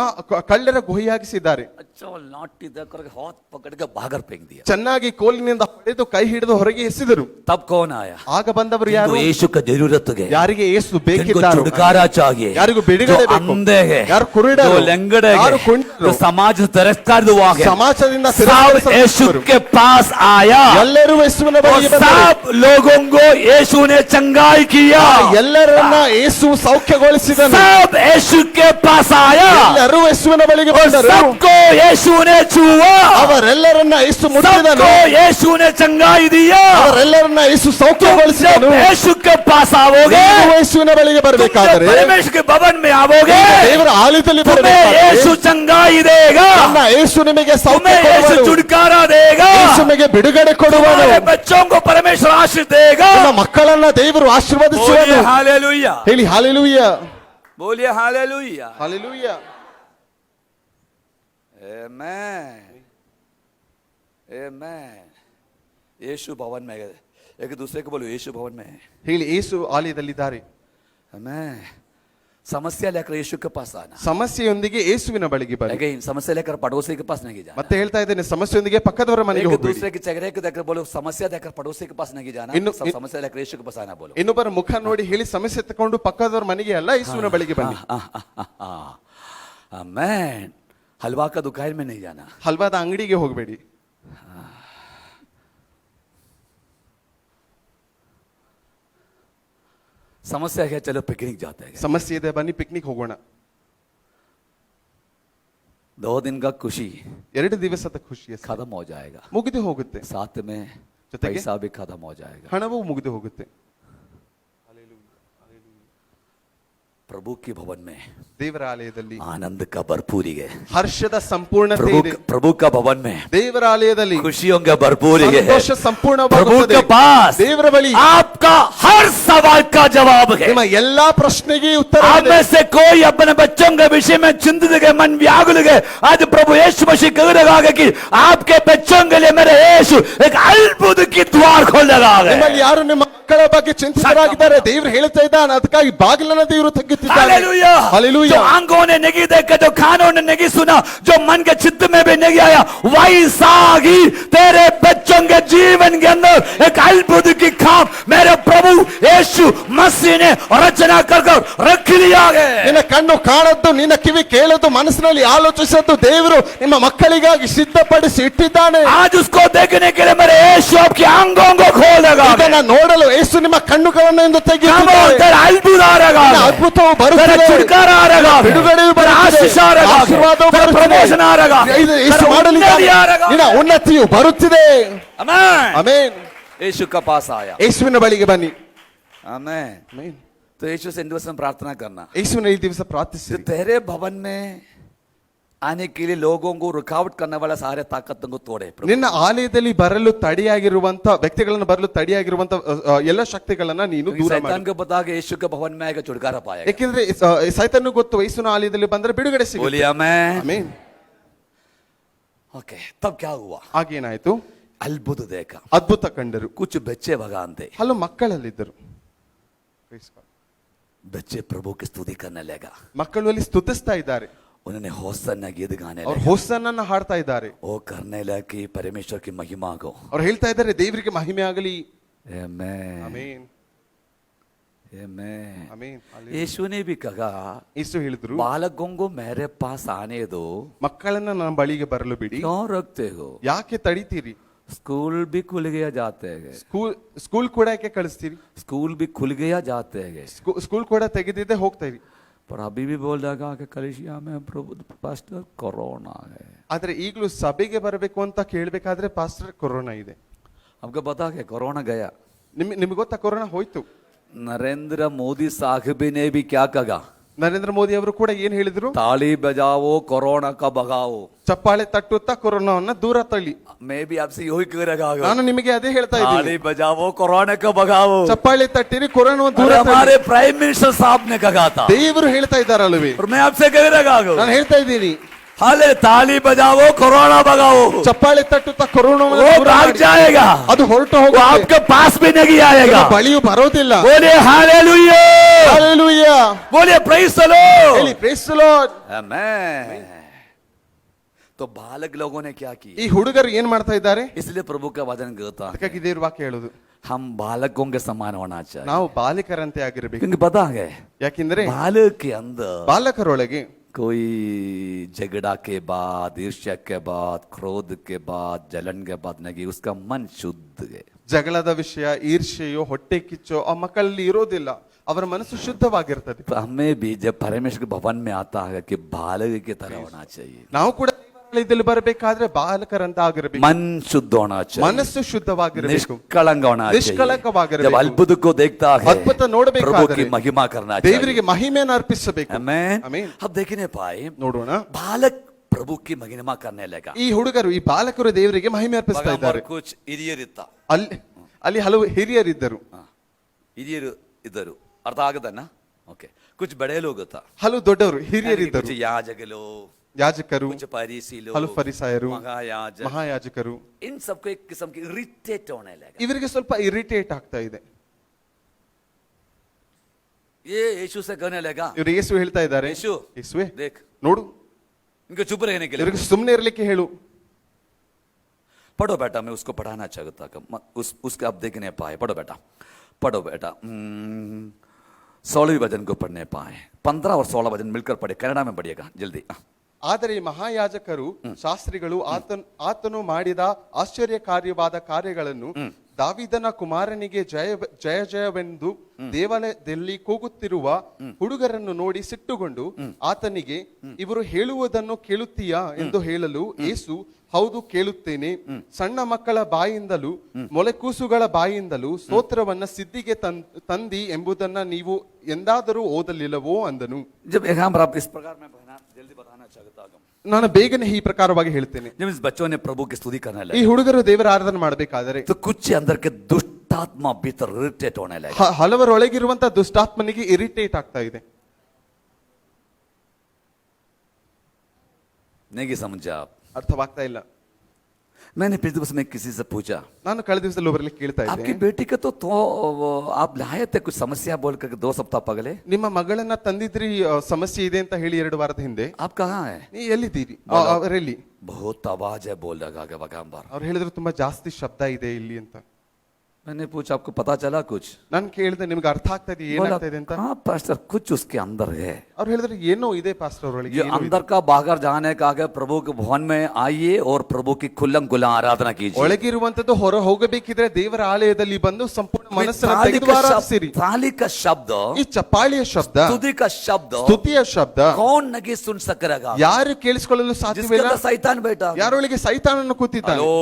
ಕಳ್ಳರ ಗುಹೆಯಾಗಿಸಿದ್ದಾರೆ. अच्छा लाठी देकर हाथ पकड़ के बाहर फेंक दिया। ಚೆನ್ನಾಗಿ ಕೋಲಿನಿಂದ ಹೊಡೆದು ಕೈ ಹಿಡಿದು ಹೊರಗೆ ಎಸೆದರು. तब कौन आया? ಆಗ ಬಂದವರು ಯಾರು? जिनको यीशु का जरूरत है, ಯಾರಿಗೆ ಯೇಸು जिनको ಬೇಕಿದ್ದಾರೋ, छुटकारा चाहिए, ಯಾರಿಗೂ ಬಿಡುಗಡೆ जो ಬೇಕು, अंधे है, ಯಾರು ಕುರುಡರು, जो लेंगड़े ಯಾರು है, ಕುಂಟರು, जो समाज से तिरस्कार हुआ है, ಸಮಾಜದಿಂದ सब यीशु ತಿರಸ್ಕರಿಸಲ್ಪಟ್ಟವರು के पास आया। ಎಲ್ಲರೂ ಯೇಸುವಿನ और ಬಳಿಗೆ ಬಂದರು. सब लोगों को यीशु ने चंगाई किया। ಎಲ್ಲರನ್ನ ಯೇಸು ಸೌಖ್ಯಗೊಳಿಸಿದನು. सब यीशु के पास आया, ಎಲ್ಲರೂ ಯೇಸುವಿನ ಬಳಿಗೆ और ಬಂದರು. सबको यीशु ने छुआ, ಅವರೆಲ್ಲರನ್ನ ಯೇಸು ಮುಟ್ಟಿದನು. सबको यीशु ने चंगाई दिया। ಅವರೆಲ್ಲರನ್ನ ಯೇಸು जब ಸೌಖ್ಯಗೊಳಿಸಿದನು. यीशु के पास आओगे, ನೀವು ಯೇಸುವಿನ ಬಳಿಗೆ तुम जब ಬರಬೇಕಾದರೆ, परमेश्वर के भवन में आओगे, ದೇವರ ಆಲಯದಲ್ಲಿ तुम्हें ಬರಬೇಕಾದರೆ, यीशु चंगाई देगा, ನನ್ನ ಯೇಸು ನಿಮಗೆ ಸೌಖ್ಯ तुम्हें यीशु ಕೊಡುವನು. छुटकारा देगा, ಯೇಸು ನಿಮಗೆ ಬಿಡುಗಡೆ ಕೊಡುವನು. तुम्हारे बच्चों को परमेश्वर आशीष देगा। ನಿಮ್ಮ ಮಕ್ಕಳನ್ನ ದೇವರು ಆಶೀರ್ವದಿಸುವನು. बोलिए हालेलुया, ಹೇಳಿ ಹಾಲೆಲೂಯಾ. बोलिए हालेलुया, ಹಾಲೆಲೂಯಾ. आमेन, आमेन। यीशु भवन में, एक दूसरे को बोलो यीशु भवन में है। ಹೇಳಿ ಯೇಸು ಆಲಯದಲ್ಲಿದ್ದಾರೆ. आमेन। समस्या लेकर यीशु के पास आना, ಸಮಸ್ಯೆಯೊಂದಿಗೆ ಯೇಸುವಿನ ಬಳಿಗೆ ಬನ್ನಿ. लेकिन समस्या लेकर पड़ोसी के पास नहीं जाना. ಮತ್ತೆ ಹೇಳ್ತಾ ಇದ್ದೇನೆ, ಸಮಸ್ಯೆಯೊಂದಿಗೆ ಪಕ್ಕದವರ ಮನೆಗೆ एक ಹೋಗಬೇಡಿ. दूसरे के चेहरे को देखकर बोलो समस्या देखकर पड़ोसी के पास नहीं जाना, इन्नु- सब समस्या लेकर यीशु के पास आना बोलो. ಇನ್ನೊಬ್ಬರ ಮುಖ ನೋಡಿ ಹೇಳಿ ಸಮಸ್ಯೆ ತಕೊಂಡು ಪಕ್ಕದವರ ಮನೆಗೆ ಅಲ್ಲ, ಯೇಸುವಿನ ಬಳಿಗೆ ಬನ್ನಿ. आमेन. हलवा का दुकान में नहीं जाना. ಹಲ್ವಾದ ಅಂಗಡಿಗೆ ಹೋಗಬೇಡಿ. समस्या है, चलो पिकनिक जाते हैं. ಸಮಸ್ಯೆ ಇದೆ, ಬನ್ನಿ ಪಿಕ್ನಿಕ್ ಹೋಗೋಣ. 2 दिन का खुशी 2 ದಿವಸದ ಖುಷಿ खत्म हो जाएगा, ಮುಗಿದು ಹೋಗುತ್ತೆ. साथ में ಜೊತೆಗೆ पैसा भी खत्म हो जाएगा. ಹಣವೂ ಮುಗಿದು ಹೋಗುತ್ತೆ. प्रभु के भवन में ದೇವರ ಆಲಯದಲ್ಲಿ आनंद का भरपूरी है. ಹರ್ಷದ ಸಂಪೂರ್ಣತೆ ಇದೆ. प्रभु का भवन में ದೇವರ ಆಲಯದಲ್ಲಿ खुशियों का भरपूरी है. ಸಂತೋಷ प्रभु ಸಂಪೂರ್ಣವಾಗುತ್ತದೆ. के पास ದೇವರ ಬಳಿ आपका हर सवाल का जवाब है. ನಿಮ್ಮ ಎಲ್ಲಾ ಪ್ರಶ್ನೆಗೆ ಉತ್ತರ आप ಇದೆ. में से कोई अपने बच्चों के विषय में चिंतित है, मन व्याकुल है. आज प्रभु यीशु मसीह कह रहा है कि आपके बच्चों के लिए मेरे यीशु एक अद्भुत की द्वार खोल रहा है. ನಿಮ್ಮಲ್ಲಿ ಯಾರು ನಿಮ್ಮ ಮಕ್ಕಳ ಬಗ್ಗೆ ಚಿಂತಿತರಾಗಿದ್ದಾರೆ, ದೇವರು ಹೇಳ್ತಾ ಇದ್ದಾನೆ, ಅದಕ್ಕಾಗಿ ಬಾಗಿಲನ್ನ ದೇವರು ತೆಗೆಯುತ್ತಿದ್ದಾನೆ. हालेलुया. हालेलुया. जो आंखों ने नहीं देखा, जो कानों ने नहीं सुना, जो मन के चित्त में भी नहीं आया, वैसा ही तेरे बच्चों के जीवन के अंदर एक अद्भुत की काम मेरे प्रभु यीशु मसीह ने रचना कर रख लिया है. ನಿನ್ನ ಕಣ್ಣು ಕಾಣದ್ದು, ನಿನ್ನ ಕಿವಿ ಕೇಳದ್ದು, ಮನಸ್ಸಿನಲ್ಲಿ ಆಲೋಚಿಸದ್ದು ದೇವರು ನಿಮ್ಮ ಮಕ್ಕಳಿಗಾಗಿ ಸಿದ್ಧಪಡಿಸಿ ಇಟ್ಟಿದ್ದಾನೆ. आज उसको देखने के लिए मेरे यीशु आपकी आंखों को खोलेगा. ಇದನ್ನ ನೋಡಲು ಯೇಸು ನಿಮ್ಮ ಕಣ್ಣುಗಳನ್ನು ಎಂದು ತೆಗೆಯುತ್ತಿದ್ದಾನೆ. तेरा अद्भुत आ रहा ನಿನ್ನ है, ಅದ್ಭುತವು तेरा ಬರುತ್ತದೆ, छुटकारा आ रहा है, ಬಿಡುಗಡೆಯು तेरा ಬರುತ್ತದೆ, आशीष आ रहा है, ಆಶೀರ್ವಾದವು तेरा ಬರುತ್ತದೆ. प्रमोशन आ रहा है, ಇದು ಯೇಸು तेरा ಮಾಡಲಿದ್ದಾನೆ. उन्नति आ रहा है. ನಿನ್ನ ಉನ್ನತಿಯು ಬರುತ್ತಿದೆ. आमेन. ಆಮೆನ್. यीशु का पास आया. ಯೇಸುವಿನ ಬಳಿಗೆ ಬನ್ನಿ. आमेन. ಆಮೆನ್. तो यीशु से इन दिवस में प्रार्थना करना, ಯೇಸುವಿನ ಈ ದಿವಸ जो ಪ್ರಾರ್ಥಿಸಿರಿ. तेरे भवन में आने के लिए लोगों को रुकावट करने वाला सारे ताकतों को तोड़े प्रभु. ನಿನ್ನ ಆಲಯದಲ್ಲಿ ಬರಲು ತಡೆಯಾಗಿರುವಂತ ವ್ಯಕ್ತಿಗಳನ್ನು ಬರಲು ತಡೆಯಾಗಿರುವಂತ ಎಲ್ಲ ಶಕ್ತಿಗಳನ್ನ ನೀನು क्योंकि ದೂರ शैतान ಮಾಡಿ. को बता के यीशु के भवन में आएगा छुटकारा पाएगा. ಯಾಕೆಂದ್ರೆ ಸೈತಾನು ಗೊತ್ತು, ಯೇಸುವಿನ ಆಲಯದಲ್ಲಿ ಬಂದರೆ ಬಿಡುಗಡೆ ಸಿಗುತ್ತೆ. बोलिए आमेन. ಆಮೆನ್. ओके, तब क्या हुआ? ಆಗೇನಾಯ್ತು? अद्भुत देखा, ಅದ್ಭುತ ಕಂಡರು. कुछ बच्चे भगवान थे, ಹಲವು ಮಕ್ಕಳಲ್ಲಿದ್ದರು. बच्चे प्रभु की स्तुति करने लगा. ಮಕ್ಕಳು ಅಲ್ಲಿ ಸ್ತುತಿಸ್ತಾ ಇದ್ದಾರೆ, उन्होंने होसन्ना गीत गाने ಅವ್ರು लगे. ಹೋಸನ್ನನ್ನ ಹಾಡ್ತಾ ಇದ್ದಾರೆ. वो करने लगे परमेश्वर की महिमा को. ಅವ್ರು ಹೇಳ್ತಾ ಇದ್ದಾರೆ, ದೇವರಿಗೆ ಮಹಿಮೆ ಆಗಲಿ. आमेन. ಆಮೆನ್. आमेन. ಆಮೆನ್. यीशु ने भी कहा, ಯೇಸು ಹೇಳಿದ್ರು, बालकों को मेरे पास आने दो, ಮಕ್ಕಳನ್ನ ನನ್ನ ಬಳಿಗೆ ಬರಲು ಬಿಡಿ. क्यों रखते हो? ಯಾಕೆ ತಡಿತೀರಿ? स्कूल भी खुल गया जाते हैं, ಸ್ಕೂಲ್ ಕೂಡ ಯಾಕೆ ಕಳಿಸ್ತೀರಿ? स्कूल भी खुल गया जाते हैं, ಸ್ಕೂಲ್ ಕೂಡ ತೆಗೆದಿದ್ದೆ ಹೋಗ್ತಾ ಇರಿ. पर अभी भी बोल रहा कि कलिसिया में प्रभु पास्टर कोरोना है. ಆದ್ರೆ ಈಗಲೂ ಸಭೆಗೆ ಬರಬೇಕು ಅಂತ ಕೇಳಬೇಕಾದ್ರೆ ಪಾಸ್ಟರ್ ಕೊರೋನಾ ಇದೆ. हमको पता है कोरोना गया. ನಿಮ್ಗೆ ಗೊತ್ತಾ ಕೊರೋನಾ ಹೋಯ್ತು? नरेंद्र मोदी साहब ने भी क्या कहा? ನರೇಂದ್ರ ಮೋದಿ ಅವರು ಕೂಡ ಏನ್ ಹೇಳಿದ್ರು? ताली बजाओ, कोरोना का भगाओ. ಚಪ್ಪಾಳೆ ತಟ್ಟುತ್ತಾ ಕೊರೋನಾವನ್ನ ದೂರ ತಳ್ಳಿ. मैं भी आपसे यही कह रहा हूं, ನಾನು ನಿಮಗೆ ಅದೇ ಹೇಳ್ತಾ ಇದ್ದೀನಿ, ताली बजाओ, कोरोना का भगाओ. ಚಪ್ಪಾಳೆ ತಟ್ಟಿರಿ, ಕೊರೋನಾವನ್ನು ದೂರ और ತಳ್ಳಿ. हमारे प्राइम मिनिस्टर साहब ने कहा था, ದೇವರು ಹೇಳ್ತಾ ಇದ್ದಾರಲ್ವೇ? और मैं आपसे कह रहा हूं, ನಾನು ಹೇಳ್ತಾ ಇದ್ದೀನಿ, हाले ताली बजाओ, कोरोना भगाओ. ಚಪ್ಪಾಳೆ ತಟ್ಟುತ್ತಾ ಕೊರೋನಾವನ್ನು वो ದೂರ भाग ಮಾಡಿ. जाएगा, ಅದು ಹೊರಟು वो ಹೋಗುತ್ತೆ, आपके पास भी नहीं आएगा. ಬಳಿಯೂ ಬರೋದಿಲ್ಲ. बोलिए हालेलुया, ಹಾಲೆಲೂಯಾ. बोलिए प्रेज़ द लॉर्ड. ಹೇಳಿ ಪ್ರೇಸ್ ದಿ ಲಾರ್ಡ್. आमेन. तो बालक लोगों ने क्या की? ಈ ಹುಡುಗರು ಏನ್ ಮಾಡ್ತಾ ಇದ್ದಾರೆ? इसलिए प्रभु का वचन कहता है, ಅದಕ್ಕಾಗಿ ದೇವ್ರ ವಾಕ್ಯ ಹೇಳುದು, हम बालकों के समान होना चाहिए. ನಾವು ಬಾಲಿಕರಂತೆ ಆಗಿರಬೇಕು. क्योंकि पता है, ಯಾಕೆಂದ್ರೆ बालक के अंदर ಬಾಲಕರೊಳಗೆ कोई झगड़ा के बाद, ईर्ष्या के बाद, क्रोध के बाद, जलन के बाद नहीं, उसका मन शुद्ध है. ಜಗಳದ ವಿಷಯ, ಈರ್ಷೆಯೋ, ಹೊಟ್ಟೆ ಕಿಚ್ಚೋ ಆ ಮಕ್ಕಳಲ್ಲಿ ಇರೋದಿಲ್ಲ. ಅವರ ಮನಸ್ಸು ಶುದ್ಧವಾಗಿರ್ತದೆ. तो हमें भी जब परमेश्वर के भवन में आता है कि बालक की तरह होना चाहिए. ನಾವು ಕೂಡ ದೇವಾಲಯದಲ್ಲಿ ಬರಬೇಕಾದ್ರೆ ಬಾಲಕರಂತ ಆಗಿರಬೇಕು. मन शुद्ध होना चाहिए, ಮನಸ್ಸು ಶುದ್ಧವಾಗಿರಬೇಕು, निष्कलंक होना चाहिए. ನಿಷ್ಕಳಂಕವಾಗಿರಬೇಕು. जब अद्भुत को देखता है, ಅದ್ಭುತ ನೋಡಬೇಕಾದರೆ प्रभु की महिमा करना चाहिए. ದೇವರಿಗೆ ಮಹಿಮೆಯನ್ನು ಅರ್ಪಿಸಬೇಕು. आमेन. ಆಮೆನ್. अब देखने पाए, ನೋಡೋಣ, बालक प्रभु की महिमा करने लगा. ಈ ಹುಡುಗರು, ಈ ಬಾಲಕರು ದೇವರಿಗೆ ಮಹಿಮೆ ಅರ್ಪಿಸ್ತಾ ಇದ್ದಾರೆ. कुछ ಹಿರಿಯರಿತ್ತ, ಅಲ್ಲಿ ಹಲವು ಹಿರಿಯರಿದ್ದರು, ಹಿರಿಯರು ಇದ್ದರು. ಅರ್ಥ ಆಗದನ್ನ? ಓಕೆ. कुछ बड़े लोग था, ಹಲವು ದೊಡ್ಡವರು ಹಿರಿಯರಿದ್ದರು, कुछ याजकलो, ಯಾಜಕರು, कुछ फरीसी लोग, ಹಲವು ಫರಿಸಾಯರು, महायाजक, ಮಹಾಯಾಜಕರು. इन सबको एक किस्म की इरिटेट होने लगा. ಇವರಿಗೆ ಸ್ವಲ್ಪ ಇರಿಟೇಟ್ ಆಗ್ತಾ ಇದೆ. ये यीशु से कहने लगा, ಇವರು ಯೇಸು ಹೇಳ್ತಾ ಇದ್ದಾರೆ, ಯೇಸು, ಯೇಸುವೆ देख ನೋಡು, इनको चुप रहने के लिए ಇವರಿಗೆ ಸುಮ್ಮನೆ ಇರ್ಲಿಕ್ಕೆ ಹೇಳು. पढ़ो बेटा, मैं उसको पढ़ाना चाहता था, उसके आप देख नहीं पाए, पढ़ो बेटा, पढ़ो बेटा। 16वीं वचन को पढ़ने पाए, 15 और 16 वचन मिलकर पढ़े, कन्नड़ में पढ़िएगा जल्दी। ಆದರೆ ಮಹಾಯಾಜಕರು ಶಾಸ್ತ್ರಿಗಳು ಆತನು ಮಾಡಿದ ಆಶ್ಚರ್ಯ ಕಾರ್ಯವಾದ ಕಾರ್ಯಗಳನ್ನು ದಾವಿದನ ಕುಮಾರನಿಗೆ ಜಯ ಜಯವೆಂದು ದೇವಾಲಯದಲ್ಲಿ ಕೂಗುತ್ತಿರುವ ಹುಡುಗರನ್ನು ನೋಡಿ ಸಿಟ್ಟುಗೊಂಡು ಆತನಿಗೆ, ಇವರು ಹೇಳುವುದನ್ನು ಕೇಳುತ್ತೀಯಾ ಎಂದು ಹೇಳಲು ಯೇಸು, ಹೌದು ಕೇಳುತ್ತೇನೆ. ಸಣ್ಣ ಮಕ್ಕಳ ಬಾಯಿಂದಲೂ ಮೊಲೆಕೂಸುಗಳ ಬಾಯಿಂದಲೂ ಸ್ತೋತ್ರವನ್ನ ಸಿದ್ಧಿಗೆ ತಂದಿ ಎಂಬುದನ್ನ ನೀವು ಎಂದಾದರೂ ಓದಲಿಲ್ಲವೋ ಅಂದನು. ನಾನು ಬೇಗನೆ ಈ ಪ್ರಕಾರವಾಗಿ ಹೇಳ್ತೇನೆ. जब इस बच्चों ने प्रभु की स्तुति करने ಈ लगे, ಹುಡುಗರು ದೇವರ ಆರಾಧನೆ ಮಾಡಬೇಕಾದರೆ तो कुछ अंदर के दुष्टात्मा भीतर इरिटेट होने लगे। ಹಲವರೊಳಗಿರುವಂತಹ ದುಷ್ಟಾತ್ಮನಿಗೆ ಇರಿಟೇಟ್ ಆಗ್ತಾ ಇದೆ. नहीं समझा आप? ಅರ್ಥವಾಗ್ತಾ ಇಲ್ಲ. मैंने पिछले दिवस में किसी से पूछा, ನಾನು ಕಳೆದ ದಿವಸದಲ್ಲಿ ಒಬ್ಬರಲ್ಲಿ ಕೇಳ್ತಾ आपकी ಇದ್ದೆ, बेटी का तो आप लाए थे कुछ समस्या बोल करके 2 सप्ताह पगले, ನಿಮ್ಮ ಮಗಳನ್ನ ತಂದಿದ್ರಿ, ಸಮಸ್ಯೆ ಇದೆ ಅಂತ ಹೇಳಿ 2 ವಾರದ ಹಿಂದೆ. आप कहाँ है? ನೀ ಎಲ್ಲಿದ್ದೀರಿ? ಅವರೆಲ್ಲಿ? बहुत आवाज है बोल लगा के बगाम्बर। ಅವ್ರು ಹೇಳಿದ್ರು ತುಂಬಾ ಜಾಸ್ತಿ ಶಬ್ದ ಇದೆ ಇಲ್ಲಿ ಅಂತ. मैंने पूछा, आपको पता चला कुछ? ನಾನು ಕೇಳಿದೆ, ನಿಮ್ಗೆ ಅರ್ಥ ಆಗ್ತಾ ಇದೆ ಏನಾಗ್ತಾ ಇದೆ ಅಂತ. हाँ पास्टर, कुछ उसके अंदर है। ಅವ್ರು ಹೇಳಿದ್ರು, ಏನೋ ಇದೆ ಪಾಸ್ಟರ್ ಅವರೊಳಗೆ. ये अंदर का बाहर जाने का आगे प्रभु के भवन में आइए और प्रभु की खुल्लम खुल्ला आराधना कीजिए। ಒಳಗಿರುವಂತದ್ದು ಹೊರ ಹೋಗಬೇಕಿದ್ರೆ ದೇವರ ಆಲಯದಲ್ಲಿ ಬಂದು ಸಂಪೂರ್ಣ ಮನಸ್ಸನ್ನು ತೆಗೆದು ಆರಾಧಿಸಿರಿ. थाली का शब्द, ಈ ಚಪ್ಪಾಳಿಯ ಶಬ್ದ, स्तुति का शब्द, ಸ್ತುತಿಯ ಶಬ್ದ कौन नहीं सुन सकेगा? ಯಾರು ಕೇಳಿಸಿಕೊಳ್ಳಲು ಸಾಧ್ಯವಿಲ್ಲ? सैतान बैठा, ಯಾರೊಳಗೆ ಸೈತಾನನ್ನು ಕೂತಿದ್ದಾನೆ. Hello,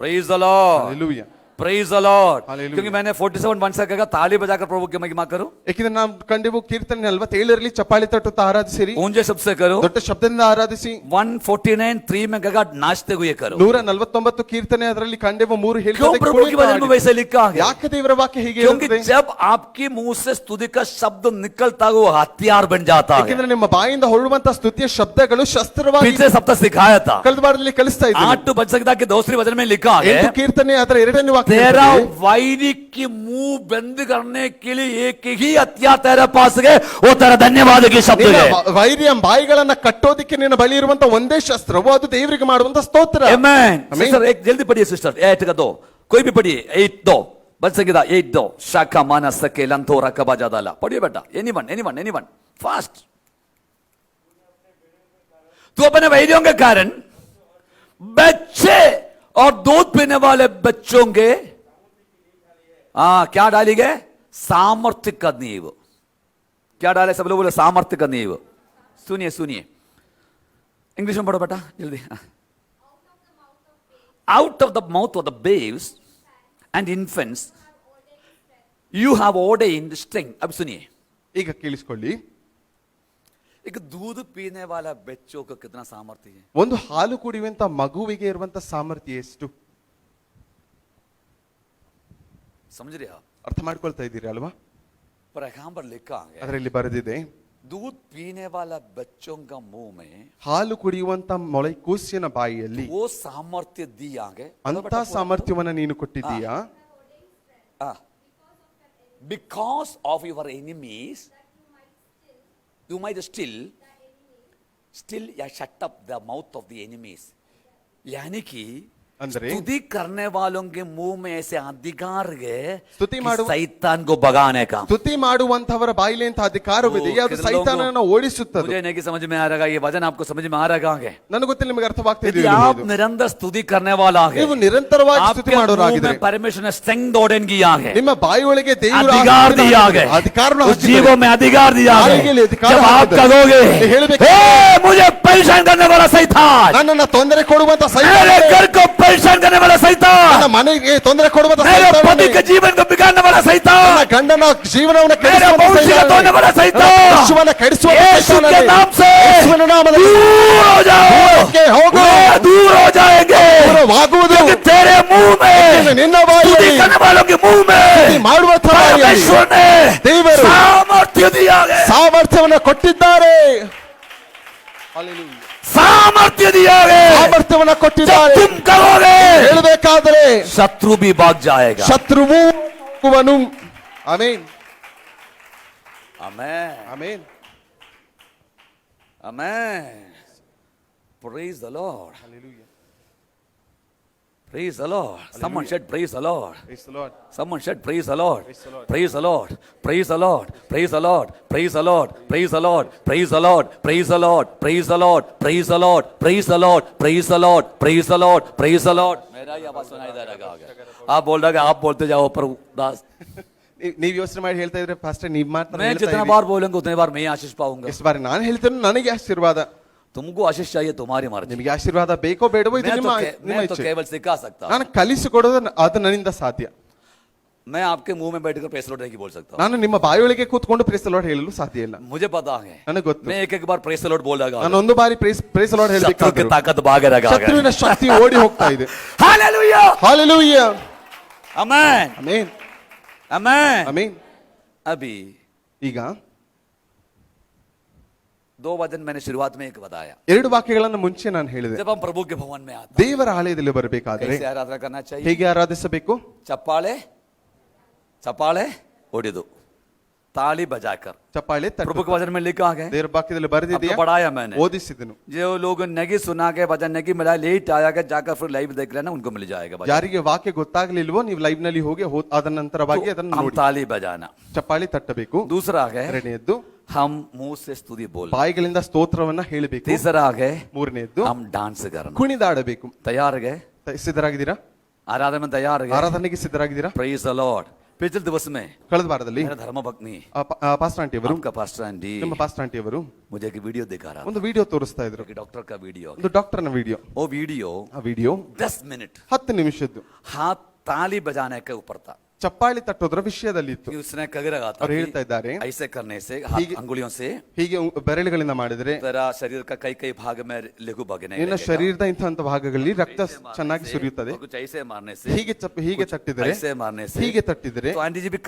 praise the lord, Hallelujah. Praise the lord. Hallelujah. क्योंकि मैंने 47 वन से कहा ताली बजाकर प्रभु की महिमा करो, ಯಾಕಂದ್ರೆ ನಾವು ಕಂಡೆವು ಕೀರ್ತನೆ 47ರಲ್ಲಿ ಚಪ್ಪಾಳಿ ತಟ್ಟುತ್ತಾ ಆರಾಧಿಸಿರಿ, ऊंचे शब्द से करो। ದೊಡ್ಡ ಶಬ್ದದಿಂದ ಆರಾಧಿಸಿ. 149:3 में कहा नाचते हुए करो। 149 ಕೀರ್ತನೆ ಅದರಲ್ಲಿ ಕಂಡೆವು 3 क्यों प्रभु की वचन में वैसे लिखा है? ಯಾಕೆ ದೇವರ ವಾಕ್ಯ ಹೀಗೆ क्योंकि ಹೇಳುತ್ತದೆ? जब आपकी मुंह से स्तुति का शब्द निकलता है वो हथियार बन जाता है। ಯಾಕಂದ್ರೆ ನಿಮ್ಮ ಬಾಯಿಂದ ಹೊರಡುವಂತ ಸ್ತುತಿಯ ಶಬ್ದಗಳು ಶಸ್ತ್ರವಾಗಿ. पिछले सप्ताह सिखाया था, ಕಳೆದ ವಾರದಲ್ಲಿ ಕಲಿಸ್ತಾ ಇದ್ದೀನಿ. 8 बज सकता कि दूसरी वचन में लिखा है, 8 ಕೀರ್ತನೆ ಅದರ 2ನೇ ವಾಕ್ಯ तेरा वैरी की मुंह बंद करने के लिए एक ही हथियार तेरे पास है, वो तेरा धन्यवाद की शब्द है। ವೈರಿಯ ಬಾಯಿಗಳನ್ನ ಕಟ್ಟೋದಕ್ಕೆ ನಿನ್ನ ಬಳಿ ಇರುವಂತ ಒಂದೇ ಶಸ್ತ್ರವು ಅದು ದೇವರಿಗೆ ಮಾಡುವಂತ ಸ್ತೋತ್ರ. आमेन। सिस्टर एक जल्दी पढ़िए सिस्टर, 8 का 2 कोई भी पढ़िए, 8-2 बच सकेगा, 8-2 शाखा माना सके लंथो रकबा जादाला, पढ़िए बेटा, एनीवन फास्ट। तू अपने वैरियों के कारण बच्चे और दूध पीने वाले बच्चों के क्या डाली गए? सामर्थ्य का नींव। क्या डाले? सब लोग बोले सामर्थ्य का नींव। सुनिए इंग्लिश में पढ़ो बेटा जल्दी। Out of the mouth of the babes and infants you have ordained strength। अब सुनिए, ಈಗ ಕೇಳಿಸ್ಕೊಳ್ಳಿ, एक दूध पीने वाला बच्चों को कितना सामर्थ्य है? ಒಂದು ಹಾಲು ಕುಡಿಯುವಂತ ಮಗುವಿಗೆ ಇರುವಂತ ಸಾಮರ್ಥ್ಯ ಎಷ್ಟು? समझ रहे आप? ಅರ್ಥ ಮಾಡ್ಕೊಳ್ತಾ ಇದ್ದೀರಿ ಅಲ್ವಾ? पर यहाँ पर लिखा है, ಅದರಲ್ಲಿ ಬರೆದಿದೆ, दूध पीने वाला बच्चों का मुंह में ಹಾಲು ಕುಡಿಯುವಂತ ಮೊಳೆ ಕೂಸಿನ ಬಾಯಿಯಲ್ಲಿ वो सामर्थ्य दिया है। ಅಂತ ಸಾಮರ್ಥ್ಯವನ್ನ ನೀನು ಕೊಟ್ಟಿದ್ದೀಯಾ? Because of your enemies, you might still shut up the mouth of the enemies। यानी कि ಅಂದ್ರೆ स्तुति करने वालों के मुंह में ऐसे अधिकार है ಸ್ತುತಿ कि ಮಾಡುವ शैतान को भगाने का। ಸ್ತುತಿ ಮಾಡುವಂತವರ ಬಾಯಿಲಿ ಅಂತ ಅಧಿಕಾರವಿದೆ, ಅದು ಸೈತಾನನನ್ನು ಓಡಿಸುತ್ತದೆ. मुझे नहीं समझ में आ रहा, ये वचन आपको समझ में आ रहा है? ನನಗೆ ಗೊತ್ತಿಲ್ಲ ನಿಮಗೆ ಅರ್ಥವಾಗ್ತಾ यदि ಇದೆ. आप निरंतर स्तुति करने वाला है, ನೀವು ನಿರಂತರವಾಗಿ ಸ್ತುತಿ ಮಾಡೋರಾಗಿದ್ರೆ, परमेश्वर ने स्ट्रेंथ ऑर्डन किया है, ನಿಮ್ಮ ಬಾಯಿಯೊಳಗೆ ದೇವರು अधिकार दिया है, ಅಧಿಕಾರವನ್ನು उस जीवों में अधिकार दिया है। जब आप कहोगे मुझे परेशान करने वाला शैतान, ನನ್ನನ್ನು ತೊಂದರೆ ಕೊಡುವಂತ मेरे घर को परेशान करने वाला शैतान, ನನ್ನ ಮನೆಗೆ ತೊಂದರೆ ಕೊಡುವಂತ मेरे पति के जीवन को बिगाड़ने वाला शैतान, ನನ್ನ ಗಂಡನ ಜೀವನವನ್ನು मेरे भविष्य को तोड़ने वाला शैतान, ಯೇಸುವನ್ನು ಕೆಡಿಸುವ यीशु के नाम से ಯೇಸುವಿನ ನಾಮದಲ್ಲಿ दूर हो जाओ, ಹೋಗು, दूर हो जाएंगे। ದೂರವಾಗುವುದು. क्योंकि तेरे मुंह में, ನಿನ್ನ स्तुति ಬಾಯಿಯಲ್ಲಿ करने वालों के मुंह में ಮಾಡುವಂತ ಬಾಯಿಯಲ್ಲಿ परमेश्वर ने ದೇವರು सामर्थ्य दिया है, ಸಾಮರ್ಥ್ಯವನ್ನು ಕೊಟ್ಟಿದ್ದಾರೆ. सामर्थ्य दिया है। ಸಾಮರ್ಥ್ಯವನ್ನು ಕೊಟ್ಟಿದ್ದಾರೆ. तुम कहोगे ಹೇಳಬೇಕಾದರೆ शत्रु भी भाग जाएगा। ಶತ್ರುವು ಹೋಗುವನು. Amen. Amen. Amen. Amen. Praise the Lord. Hallelujah. Praise the Lord. Someone said, praise the Lord. Praise the Lord. Someone said, praise the Lord. Praise the Lord. Praise the Lord. Praise the Lord. Praise the Lord. Praise the Lord. Praise the Lord. Praise the Lord. Praise the Lord. Praise the Lord. Praise the Lord. Praise the Lord. Praise the Lord. Praise the Lord. Praise the Lord. मेरा ही आवाज सुनाई दे रहा है। आप बोल रहे आप बोलते जाओ पर दास। ನೀವು ಯೋಚನೆ ಮಾಡಿ ಹೇಳ್ತಾ ಇದ್ರೆ ಪಾಸ್ಟರ್ ನೀವು ಮಾತ್ರ मैं जितना बार बोलूंगा उतने बार मैं आशीष पाऊंगा। ಎಷ್ಟು ಬಾರಿ ನಾನು ಹೇಳ್ತೇನೆ ನನಗೆ ಆಶೀರ್ವಾದ, तुमको आशीष चाहिए तुम्हारी मर्जी। ನಿಮಗೆ ಆಶೀರ್ವಾದ ಬೇಕೋ ಬೇಡವೋ ಇದು ನಿಮ್ಮ ನಿಮ್ಮ मैं तो ಇಚ್ಛೆ. केवल सिखा सकता हूं। ನಾನು ಕಲಿಸಿಕೊಡೋದು ಅದು ನನ್ನಿಂದ ಸಾಧ್ಯ. मैं आपके मुंह में बैठकर प्रेस लॉर्ड नहीं बोल सकता हूं। ನಾನು ನಿಮ್ಮ ಬಾಯೊಳಗೆ ಕೂತ್ಕೊಂಡು ಪ್ರೇಸ್ ಲಾರ್ಡ್ ಹೇಳಲು ಸಾಧ್ಯ ಇಲ್ಲ. मुझे पता है। ನನಗೆ ಗೊತ್ತು. मैं एक बार प्रेस लॉर्ड बोल रहा ನಾನು ಒಂದು ಬಾರಿ ಪ್ರೇಸ್ ಲಾರ್ಡ್ शत्रु की ಹೇಳಬೇಕಾದ್ರೆ ताकत भाग रहा है। ಶತ್ರುವಿನ ಶಕ್ತಿ ಓಡಿ ಹೋಗ್ತಾ ಇದೆ. हालेलुया। ಹಾಲೆಲೂಯಾ. आमेन। ಆಮೆನ್. आमेन। ಆಮೆನ್. अभी ಈಗ 2 वचन मैंने शुरुआत में एक बताया। ಎರಡು ವಾಕ್ಯಗಳನ್ನು ಮುಂಚೆ ನಾನು ಹೇಳಿದೆ. जब हम प्रभु के भवन में आते ದೇವರ ಆಲಯದಲ್ಲಿ ಬರಬೇಕಾದ್ರೆ कैसे आराधना करना चाहिए? ಹೇಗೆ ಆರಾಧಿಸಬೇಕು? चप्पाಳೆ चप्पाಳೆ ಹೊಡೆದು ताली बजाकर। ಚಪ್ಪಾಳೆ प्रभु ತಟ್ಟು. के वचन में लिखा है, ದೇವರ ವಾಕ್ಯದಲ್ಲಿ ಬರೆದಿದೆಯಾ? आपको पढ़ाया मैंने। ಓದಿಸಿದನು. जो लोग नहीं सुना के वचन नहीं मिला लेट आया के जाकर फिर लाइव देख लेना, उनको मिल जाएगा वचन। ಯಾರಿಗೆ ವಾಕ್ಯ ಗೊತ್ತಾಗ್ಲಿಲ್ವೋ ನೀವು ಲೈವ್ ನಲ್ಲಿ ಹೋಗಿ ಅದ ನಂತರವಾಗಿ ಅದನ್ನು हम ನೋಡಿ. ताली बजाना। ಚಪ್ಪಾಳೆ ತಟ್ಟಬೇಕು. दूसरा है ಎರಡನೆಯದ್ದು हम मुंह से स्तुति बोल। ಬಾಯಿಗಳಿಂದ ಸ್ತೋತ್ರವನ್ನ ಹೇಳಬೇಕು. तीसरा है ಮೂರನೆಯದ್ದು हम डांस करना। ಕುಣಿದಾಡಬೇಕು. तैयार है? ಸಿದ್ಧರಾಗಿದ್ದೀರಾ? आराधना में तैयार है? ಆರಾಧನೆಗೆ ಸಿದ್ಧರಾಗಿದ್ದೀರಾ? Praise the lord. पिछले दिवस में ಕಳೆದ ವಾರದಲ್ಲಿ मेरा धर्म भक्ति ಪಾಸ್ಟರ್ ಆಂಟಿ ಅವರು आपका पास्टर आंटी ನಿಮ್ಮ ಪಾಸ್ಟರ್ ಆಂಟಿ ಅವರು मुझे एक वीडियो दिखा रहा ಒಂದು ವಿಡಿಯೋ ತೋರಿಸ್ತಾ ಇದ್ರು. था, डॉक्टर का वीडियो। ಒಂದು ಡಾಕ್ಟರ್ನ ವಿಡಿಯೋ. वो वीडियो ಆ ವಿಡಿಯೋ 10 मिनट 10 ನಿಮಿಷದ್ದು हाथ ताली बजाने के ऊपर था। ಚಪ್ಪಾಳಿ ತಟ್ಟೋದ್ರ ವಿಷಯದಲ್ಲಿ ಇತ್ತು. कि उसने कह रहा था ಅವ್ರು ಹೇಳ್ತಾ ಇದ್ದಾರೆ, ऐसे करने से हाथ अंगुलियों से ಹೀಗೆ ಬೆರಳುಗಳಿಂದ ಮಾಡಿದ್ರೆ तेरा शरीर का कई कई भाग में लघु भगने ನಿನ್ನ ಶರೀರದ ಇಂಥ ಭಾಗಗಳಲ್ಲಿ ರಕ್ತ ಚೆನ್ನಾಗಿ ಸುರಿಯುತ್ತದೆ. कुछ ऐसे मारने से ಹೀಗೆ ತಟ್ಟಿದರೆ ऐसे मारने से ಹೀಗೆ ತಟ್ಟಿದರೆ तो आंटी जी भी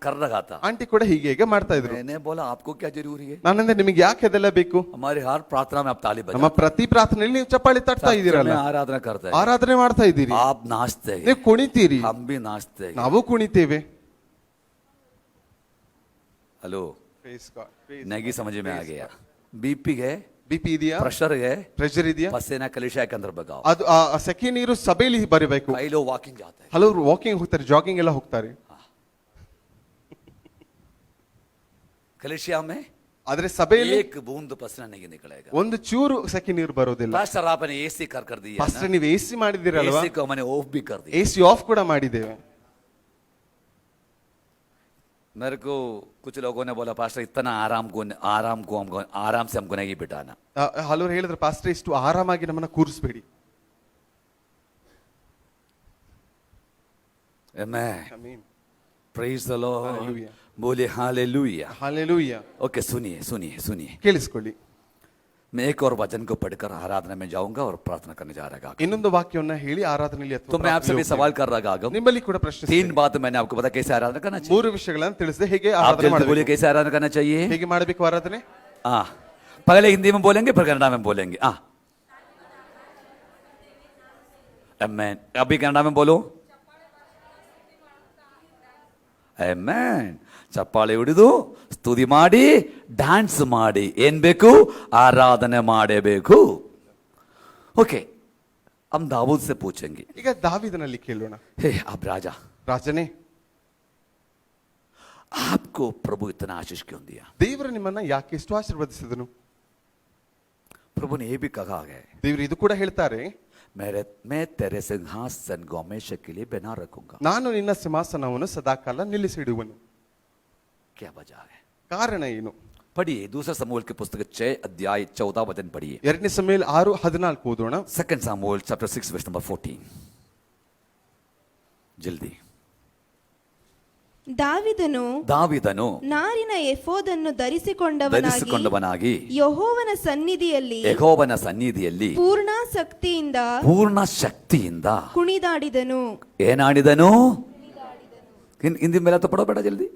कर रहा था। ಆಂಟಿ ಕೂಡ ಹೀಗೆ ಮಾಡ್ತಾ ಇದ್ರು. मैंने बोला आपको क्या जरूरी है? ನಾನಂದ್ರೆ ನಿಮಗೆ ಯಾಕೆ ಅದೆಲ್ಲ ಬೇಕು? हमारे हर प्रार्थना में आप ताली ನಮ್ಮ बजाते ಪ್ರತಿ ಪ್ರಾರ್ಥನೆಯಲ್ಲಿ ನೀವು ಚಪ್ಪಾಳಿ ತಟ್ತಾ हैं, ಇದ್ದೀರಲ್ಲ, आराधना करते हैं, ಆರಾಧನೆ ಮಾಡ್ತಾ ಇದ್ದೀರಿ, आप नाचते हैं, ನೀವು ಕುಣಿತೀರಿ, हम भी नाचते हैं। ನಾವು ಕುಣಿತೇವೆ. हेलो, नहीं समझ में आ गया? बीपी है, ಬಿಪಿ ಇದೆಯಾ? प्रेशर है, ಪ್ರೆಷರ್ ಇದೆಯಾ? पसीना कलिशा के अंदर बगाओ। ಅದು ಆ ಸೆಕೆ ನೀರು ಸಭೆಯಲ್ಲಿ ಬರಬೇಕು. कई लोग वॉकिंग जाते हैं, ಹಲವರು ವಾಕಿಂಗ್ ಹೋಗ್ತಾರೆ, ಜಾಗಿಂಗ್ ಎಲ್ಲ ಹೋಗ್ತಾರೆ. कलिशिया में ಆದ್ರೆ ಸಭೆಯಲ್ಲಿ एक बूंद पसीना नहीं निकलेगा। ಒಂದು ಚೂರು ಸೆಕೆ ನೀರು ಬರೋದಿಲ್ಲ. पास्टर आपने एसी कर दिया ना? ಪಾಸ್ಟರ್ ನೀವು ಎಸಿ ಮಾಡಿದಿರಲ್ವಾ? एसी को मैंने ऑफ भी कर दिया। ಎಸಿ ಆಫ್ ಕೂಡ ಮಾಡಿದ್ದೇವೆ. मेरे को कुछ लोगों ने बोला पास्टर इतना आराम से हमको नहीं बिठाना। ಹಲವರು ಹೇಳಿದ್ರು ಪಾಸ್ಟರ್ ಇಷ್ಟು ಆರಾಮಾಗಿ ನಮ್ಮನ್ನ ಕೂರಿಸಬೇಡಿ. Amen. Praise the lord. Hallelujah. बोले हालेलुया। ಹಾಲೆಲೂಯಾ. ओके, सुनिए सुनिए सुनिए। ಕೇಳಿಸ್ಕೊಳ್ಳಿ. मैं एक और वचन को पढ़कर आराधना में जाऊंगा और प्रार्थना करने जा रहा हूँ। ಇನ್ನೊಂದು ವಾಕ್ಯವನ್ನ ಹೇಳಿ ಆರಾಧನೆಯಲ್ಲಿ तो मैं आपसे भी सवाल कर रहा हूँ। ನಿಮ್ಮಲ್ಲಿ ಕೂಡ ಪ್ರಶ್ನೆ. 3 बात मैंने आपको बताया कैसे आराधना करना चाहिए। ಮೂರು ವಿಷಯಗಳನ್ನು ತಿಳಿಸಿದೆ. ಹೇಗೆ आप ಆರಾಧನೆ जल्दी बोलिए ಮಾಡಬೇಕು, कैसे आराधना करना चाहिए। ಹೇಗೆ ಮಾಡಬೇಕು ಆರಾಧನೆ? हाँ, पहले हिंदी में बोलेंगे फिर कन्नड़ा में बोलेंगे। हाँ, आमेन। अभी कन्नड़ा में बोलो। ಆಮೆನ್। ಚಪ್ಪಾಳೆ ಹಿಡಿದು ಸ್ತುತಿ ಮಾಡಿ ಡ್ಯಾನ್ಸ್ ಮಾಡಿ ಏನ್ ಬೇಕು? ಆರಾಧನೆ ಮಾಡಬೇಕು। ಓಕೆ, हम दाऊद से पूछेंगे। ಈಗ ದಾವೀದನಲ್ಲಿ ಕೇಳೋಣ. हे आप राजा, ರಾಜನೇ, आपको प्रभु इतना आशीष क्यों दिया? ದೇವರು ನಿಮ್ಮನ್ನ ಯಾಕೆ ಇಷ್ಟು ಆಶೀರ್ವದಿಸಿದನು? प्रभु ने ये भी कहा है, ದೇವರು ಇದು ಕೂಡ ಹೇಳ್ತಾರೆ, मैं तेरे सिंहासन को हमेशा के लिए बना रखूंगा। ನಾನು ನಿನ್ನ ಸಿಂಹಾಸನವನ್ನು ಸದಾಕಾಲ ನಿಲ್ಲಿಸಿಡುವನು. क्या वजह है? ಕಾರಣ ಏನು? पढ़िए दूसरा समूएल की पुस्तक 6 अध्याय 14 वचन पढ़िए। 2 ಸಮುವೇಲ್ 6:14 ಓದೋಣ. Second Samuel chapter 6 verse number 14 जल्दी। ದಾವಿದನು ನಾರಿನ ಎಫೋದನ್ನು ಧರಿಸಿಕೊಂಡವನಾಗಿ ಯೆಹೋವನ ಸನ್ನಿಧಿಯಲ್ಲಿ ಪೂರ್ಣ ಶಕ್ತಿಯಿಂದ ಕುಣಿದಾಡಿದನು. ಏನಾಡಿದನು? ಹಿಂದಿ ಮೇಲೆ तो पढ़ो बेटा जल्दी।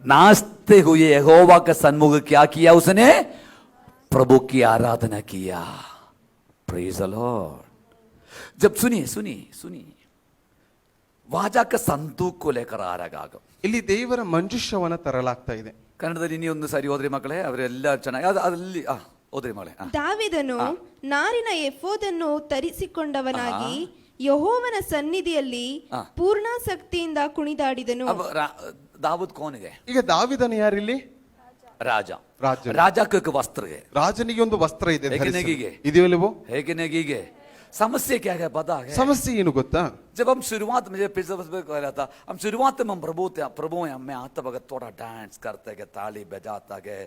नाचते हुए यहोवा का सन्मुख क्या किया उसने? प्रभु की आराधना किया। Praise the Lord. जब सुनिए सुनिए सुनिए, ವಾಜಾಕ ಸಂತೂಕು ಲೇಖರ ಆರಾಗ ಇಲ್ಲಿ ದೇವರ ಮಂಜುಷವನ್ನ ತರಲಾಗ್ತಾ ಇದೆ. ಕನ್ನಡದಲ್ಲಿ ಇನ್ನೊಂದು ಸಾರಿ ಹೋದ್ರಿ ಮಕ್ಕಳೇ, ಅವರೆಲ್ಲ ಚೆನ್ನಾಗಿ ಅಲ್ಲಿ ಹೋದ್ರಿ ಮಗಳೇ. ದಾವೀದನು ನಾರಿನ ಎಫೋದನ್ನು ತರಿಸಿಕೊಂಡವನಾಗಿ ಯೆಹೋವನ ಸನ್ನಿಧಿಯಲ್ಲಿ ಪೂರ್ಣಾಸಕ್ತಿಯಿಂದ ಕುಣಿದಾಡಿದನು. ದಾವೂದ್ ಕೋನಿಗೆ ಈಗ ದಾವಿದನು ಯಾರಿಲ್ಲಿ? ರಾಜ. ರಾಜ. ರಾಜಕ್ಕೆ ವಸ್ತ್ರಗೆ, ರಾಜನಿಗೆ ಒಂದು ವಸ್ತ್ರ ಇದೆ, ನೆಗಿಗೆ ಇದೆಯಲ್ಲವೋ? ಹೇಗೆ ನೆಗಿಗೆ समस्या क्या है पता है? ಸಮಸ್ಯೆ ಏನು ಗೊತ್ತಾ? जब हम शुरुआत में जब कह रहा था, हम शुरुआत में हम प्रभु हैं, हमें आता वक्त थोड़ा डांस करते गए, ताली बजाता गए,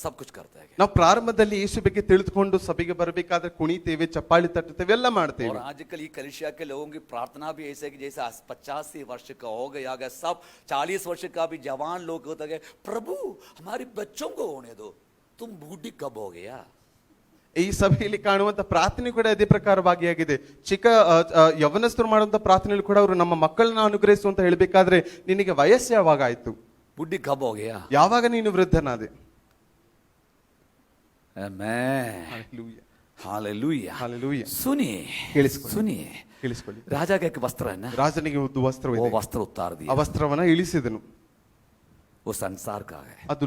सब कुछ करते गए. ನಾವು ಪ್ರಾರಂಭದಲ್ಲಿ ಯೇಸು ಬಗ್ಗೆ ತಿಳಿದುಕೊಂಡು ಸಭೆಗೆ ಬರಬೇಕಾದ್ರೆ ಕುಣಿತೇವೆ, ಚಪ್ಪಾಳಿ ತಟ್ಟುತ್ತೇವೆ, ಎಲ್ಲ ಮಾಡ್ತೇವೆ. और आजकल ये कलीसिया के लोगों की प्रार्थना भी ऐसे कि जैसे 85 वर्ष का हो गया, अगर सब 40 वर्ष का भी जवान लोग होते गए, प्रभु हमारे बच्चों को होने दो, तुम बूढ़ी कब हो गया. ಈ ಸಭೆಯಲ್ಲಿ ಕಾಣುವಂತ ಪ್ರಾರ್ಥನೆ ಕೂಡ ಅದೇ ಪ್ರಕಾರವಾಗಿ ಆಗಿದೆ. ಚಿಕ್ಕ ಯವನಸ್ಥರು ಮಾಡುವಂತ ಪ್ರಾರ್ಥನೆಯಲ್ಲಿ ಕೂಡ ಅವರು ನಮ್ಮ ಮಕ್ಕಳನ್ನ ಅನುಗ್ರಹಿಸು ಅಂತ ಹೇಳಬೇಕಾದ್ರೆ ನಿನಗೆ ವಯಸ್ಸು ಯಾವಾಗ ಆಯ್ತು, ಬುಡ್ಡಿ ಕಬ್ ಹೋಗ್ಯಾ, ಯಾವಾಗ ನೀನು ವೃದ್ಧನಾದೆ. ಕೇಳಿಸ್ಕೊಳ್ಳಿ. ರಾಜಗೆ ವಸ್ತ್ರ, ರಾಜನಿಗೆ ಒಂದು ವಸ್ತ್ರ, ವಸ್ತ್ರ ಉತ್ತಾರ ದಿಯಾ, ಆ ವಸ್ತ್ರವನ್ನ ಇಳಿಸಿದನು. वो संसार का है, ಅದು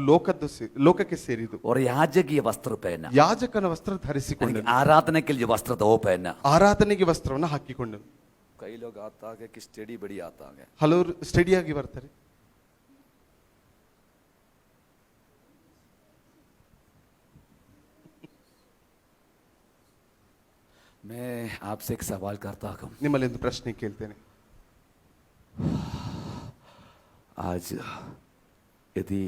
ಲೋಕಕ್ಕೆ ಸೇರಿದು. और ಯಾಜಕೀಯ ವಸ್ತ್ರ ಪಹನ, ಯಾಜಕನ ವಸ್ತ್ರ ಧರಿಸಿಕೊಂಡನು. आराधना के लिए वस्त्र तो पहना, ಆರಾಧನೆಗೆ ವಸ್ತ್ರವನ್ನ ಹಾಕಿಕೊಂಡನು. कई लोग आता है कि स्टडी बड़ी आता है, ಹಲವರು ಸ್ಟಡಿಯಾಗಿ ಬರ್ತಾರೆ. मैं आपसे एक सवाल करता हूँ, ನಿಮ್ಮಲ್ಲಿ ಒಂದು ಪ್ರಶ್ನೆ ಕೇಳ್ತೇನೆ. आज यदि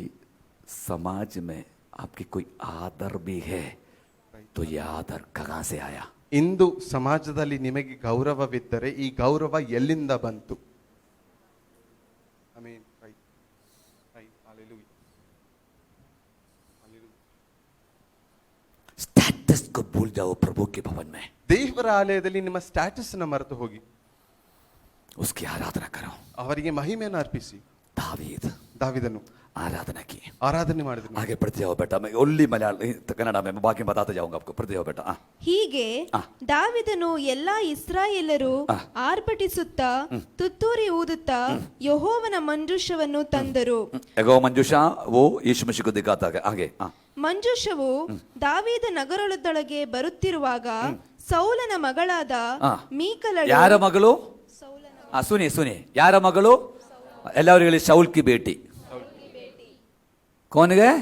समाज में आपकी कोई आदर भी है तो ये आदर कहाँ से आया? ಇಂದು ಸಮಾಜದಲ್ಲಿ ನಿಮಗೆ ಗೌರವವಿದ್ದರೆ ಈ ಗೌರವ ಎಲ್ಲಿಂದ ಬಂತು? ಆಮೆನ್. स्टेटस को भूल जाओ प्रभु के भवन में, ದೇವರ ಆಲಯದಲ್ಲಿ ನಿಮ್ಮ ಸ್ಟ್ಯಾಟಸ್ ನ ಮರೆತು ಹೋಗಿ उसकी आराधना करो. ಅವರಿಗೆ ಮಹಿಮೆಯನ್ನು ಅರ್ಪಿಸಿ. ದಾವೀದನು आराधना की, ಆರಾಧನೆ ಮಾಡಿದನು. आगे बढ़ते जाओ बेटा, मैं ओनली मलयालम कन्नड़ में बाकी बताते जाऊंगा आपको. बढ़ते जाओ बेटा. ಹೀಗೆ ದಾವೀದನು ಎಲ್ಲಾ ಇಸ್ರಾಯೇಲರು ಆರ್ಭಟಿಸುತ್ತಾ ತುತ್ತೂರಿ ಊದುತ್ತಾ ಯೆಹೋವನ ಮಂಜೂಷವನ್ನು ತಂದರು. एगो मंजूषा वो यीशु मसीह को दिखाता है. आगे ಮಂಜೂಷವು ದಾವೀದ ನಗರದೊಳಗೆ ಬರುತ್ತಿರುವಾಗ ಸೌಲನ ಮಗಳಾದ ಮೀಕಲಳು, ಯಾರ ಮಗಳು? सुनिए, यार मगलू? ಎಲ್ಲರೂ ಹೇಳಿ, शाऊल की बेटी. कौन है?